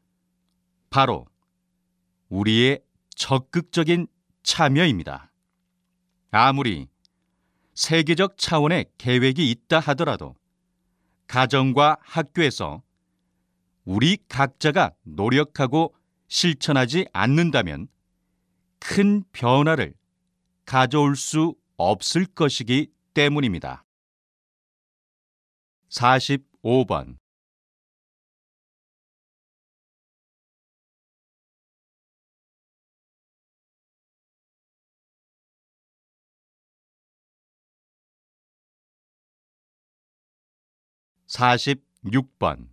바로 우리의 적극적인 참여입니다. 아무리 세계적 차원의 계획이 있다 하더라도 가정과 학교에서 우리 각자가 노력하고 실천하지 않는다면 큰 변화를 가져올 수 없을 것이기 때문입니다. 45번 46번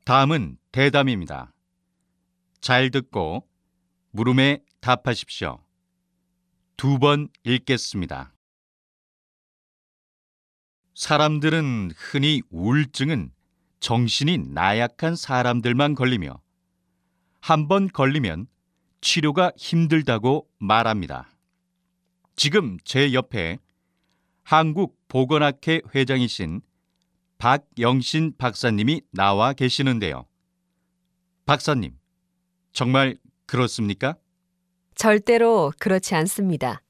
다음은 대담입니다. 잘 듣고 물음에 답하십시오. 2번 읽겠습니다. 사람들은 흔히 우울증은 정신이 나약한 사람들만 걸리며 한 번 걸리면 치료가 힘들다고 말합니다. 지금 제 옆에 한국보건학회 회장이신 박영신 박사님이 나와 계시는데요. 박사님, 정말 그렇습니까? 절대로 그렇지 않습니다.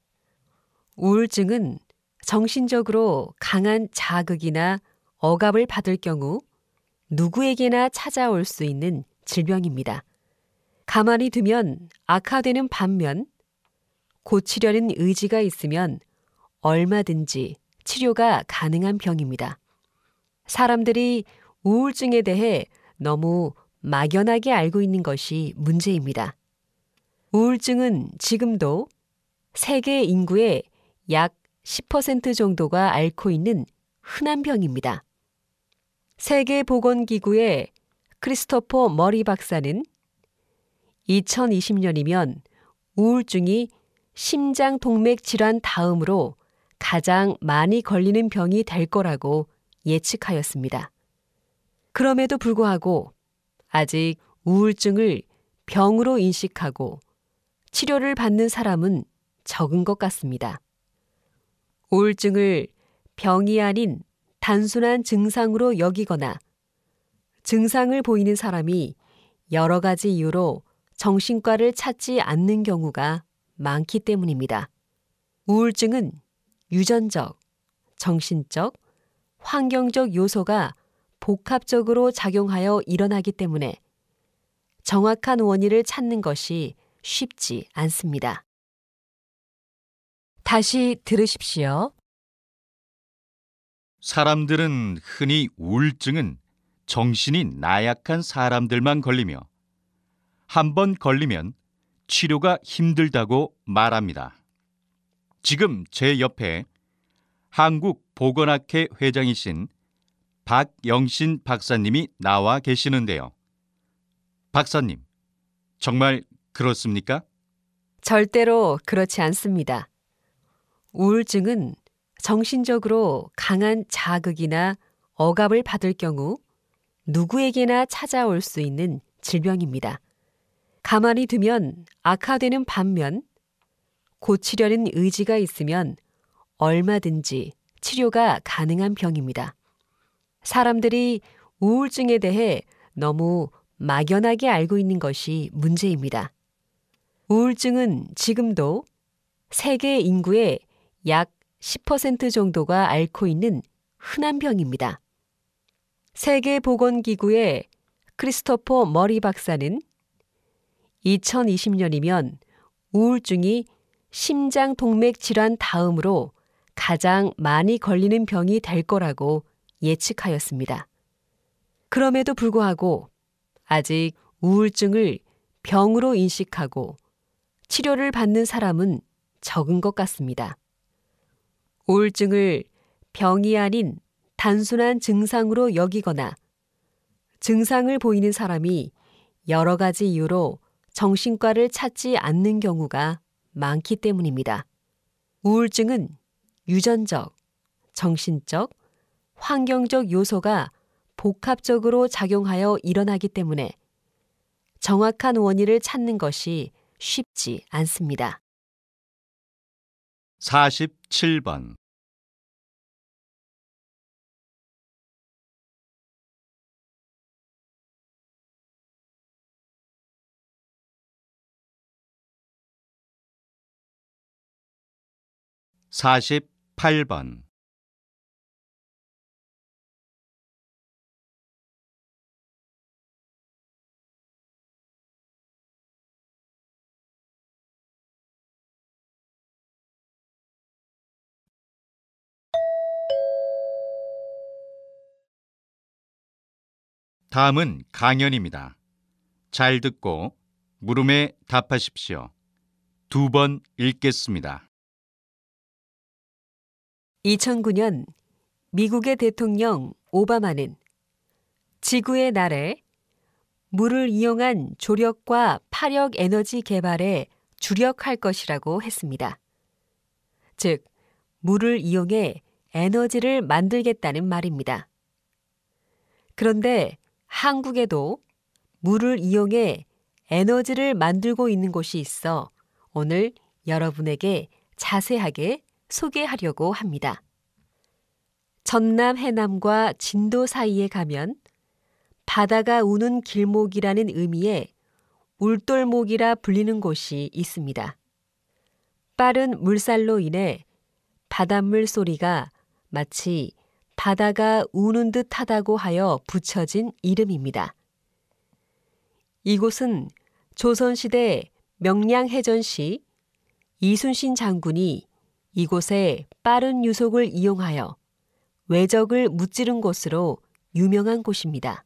우울증은 정신적으로 강한 자극이나 억압을 받을 경우 누구에게나 찾아올 수 있는 질병입니다. 가만히 두면 악화되는 반면 고치려는 의지가 있으면 얼마든지 치료가 가능한 병입니다. 사람들이 우울증에 대해 너무 막연하게 알고 있는 것이 문제입니다. 우울증은 지금도 세계 인구의 약 10% 정도가 앓고 있는 흔한 병입니다. 세계보건기구의 크리스토퍼 머리 박사는 2020년이면 우울증이 심장동맥 질환 다음으로 가장 많이 걸리는 병이 될 거라고 예측하였습니다. 그럼에도 불구하고 아직 우울증을 병으로 인식하고 치료를 받는 사람은 적은 것 같습니다. 우울증을 병이 아닌 단순한 증상으로 여기거나 증상을 보이는 사람이 여러 가지 이유로 정신과를 찾지 않는 경우가 많기 때문입니다. 우울증은 유전적, 정신적, 환경적 요소가 복합적으로 작용하여 일어나기 때문에 정확한 원인을 찾는 것이 쉽지 않습니다. 다시 들으십시오. 사람들은 흔히 우울증은 정신이 나약한 사람들만 걸리며 한 번 걸리면 치료가 힘들다고 말합니다. 지금 제 옆에 한국보건학회 회장이신 박영신 박사님이 나와 계시는데요. 박사님, 정말 그렇습니까? 절대로 그렇지 않습니다. 우울증은 정신적으로 강한 자극이나 억압을 받을 경우 누구에게나 찾아올 수 있는 질병입니다. 가만히 두면 악화되는 반면 고치려는 의지가 있으면 얼마든지 치료가 가능한 병입니다. 사람들이 우울증에 대해 너무 막연하게 알고 있는 것이 문제입니다. 우울증은 지금도 세계 인구의 약 10% 정도가 앓고 있는 흔한 병입니다. 세계보건기구의 크리스토퍼 머리 박사는 2020년이면 우울증이 심장동맥 질환 다음으로 가장 많이 걸리는 병이 될 거라고 예측하였습니다. 그럼에도 불구하고 아직 우울증을 병으로 인식하고 치료를 받는 사람은 적은 것 같습니다. 우울증을 병이 아닌 단순한 증상으로 여기거나 증상을 보이는 사람이 여러 가지 이유로 정신과를 찾지 않는 경우가 많기 때문입니다. 우울증은 유전적, 정신적, 환경적 요소가 복합적으로 작용하여 일어나기 때문에 정확한 원인을 찾는 것이 쉽지 않습니다. 47번. (48번) 다음은 강연입니다. 잘 듣고 물음에 답하십시오. 2번 읽겠습니다. 2009년 미국의 대통령 오바마는 지구의 날에 물을 이용한 조력과 파력 에너지 개발에 주력할 것이라고 했습니다. 즉, 물을 이용해 에너지를 만들겠다는 말입니다. 그런데 한국에도 물을 이용해 에너지를 만들고 있는 곳이 있어 오늘 여러분에게 자세하게 소개하려고 합니다. 전남 해남과 진도 사이에 가면 바다가 우는 길목이라는 의미의 울돌목이라 불리는 곳이 있습니다. 빠른 물살로 인해 바닷물 소리가 마치 바다가 우는 듯 하다고 하여 붙여진 이름입니다. 이곳은 조선시대 명량해전 시 이순신 장군이 이곳에 빠른 유속을 이용하여 외적을 무찌른 곳으로 유명한 곳입니다.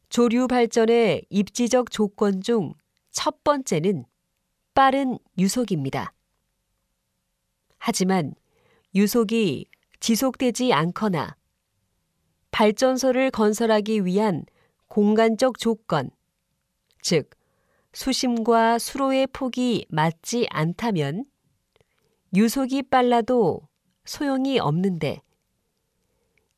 조류 발전의 입지적 조건 중 첫 번째는 빠른 유속입니다. 하지만 유속이 지속되지 않거나 발전소를 건설하기 위한 공간적 조건, 즉 수심과 수로의 폭이 맞지 않다면 유속이 빨라도 소용이 없는데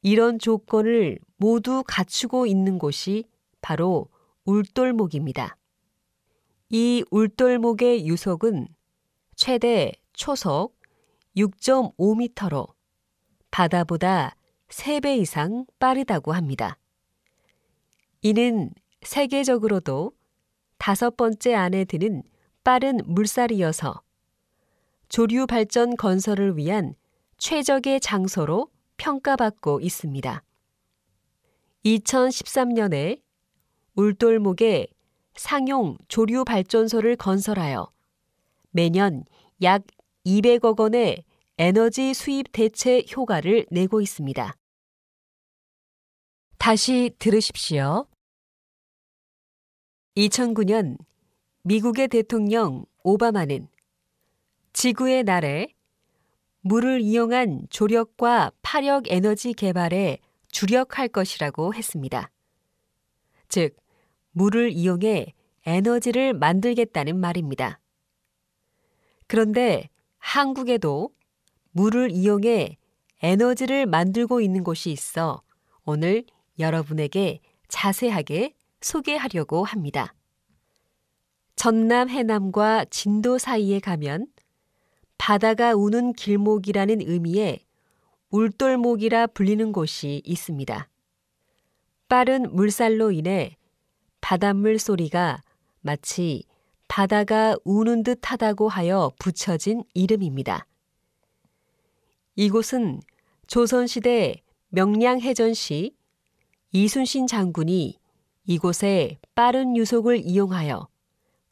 이런 조건을 모두 갖추고 있는 곳이 바로 울돌목입니다. 이 울돌목의 유속은 최대 초속 6.5m로 바다보다 3배 이상 빠르다고 합니다. 이는 세계적으로도 5번째 안에 드는 빠른 물살이어서 조류 발전 건설을 위한 최적의 장소로 평가받고 있습니다. 2013년에 울돌목에 상용 조류 발전소를 건설하여 매년 약 200억 원의 에너지 수입 대체 효과를 내고 있습니다. 다시 들으십시오. 2009년 미국의 대통령 오바마는 지구의 날에 물을 이용한 조력과 파력 에너지 개발에 주력할 것이라고 했습니다. 즉, 물을 이용해 에너지를 만들겠다는 말입니다. 그런데 한국에도 물을 이용해 에너지를 만들고 있는 곳이 있어 오늘 여러분에게 자세하게 소개하려고 합니다. 전남 해남과 진도 사이에 가면 바다가 우는 길목이라는 의미의 울돌목이라 불리는 곳이 있습니다. 빠른 물살로 인해 바닷물 소리가 마치 바다가 우는 듯 하다고 하여 붙여진 이름입니다. 이곳은 조선시대 명량해전시 이순신 장군이 이곳에 빠른 유속을 이용하여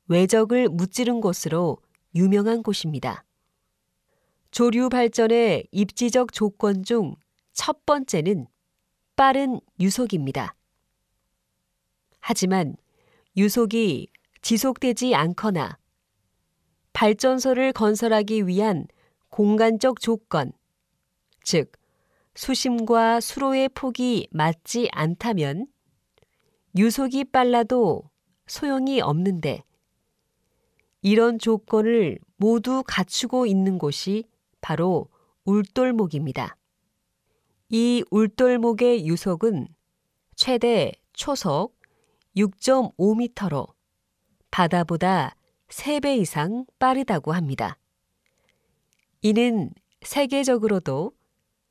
외적을 무찌른 곳으로 유명한 곳입니다. 조류 발전의 입지적 조건 중 첫 번째는 빠른 유속입니다. 하지만 유속이 지속되지 않거나 발전소를 건설하기 위한 공간적 조건, 즉 수심과 수로의 폭이 맞지 않다면 유속이 빨라도 소용이 없는데 이런 조건을 모두 갖추고 있는 곳이 바로 울돌목입니다. 이 울돌목의 유속은 최대 초속 6.5m로 바다보다 3배 이상 빠르다고 합니다. 이는 세계적으로도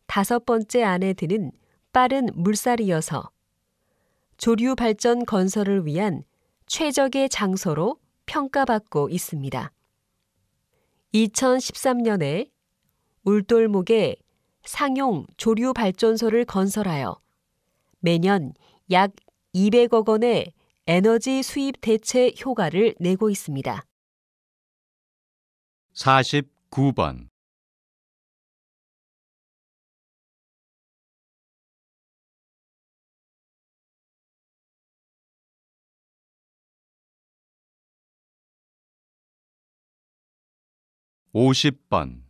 5번째 안에 드는 빠른 물살이어서 조류 발전 건설을 위한 최적의 장소로 평가받고 있습니다. 2013년에 울돌목에 상용 조류 발전소를 건설하여 매년 약 200억 원의 에너지 수입 대체 효과를 내고 있습니다. 49번. (50번)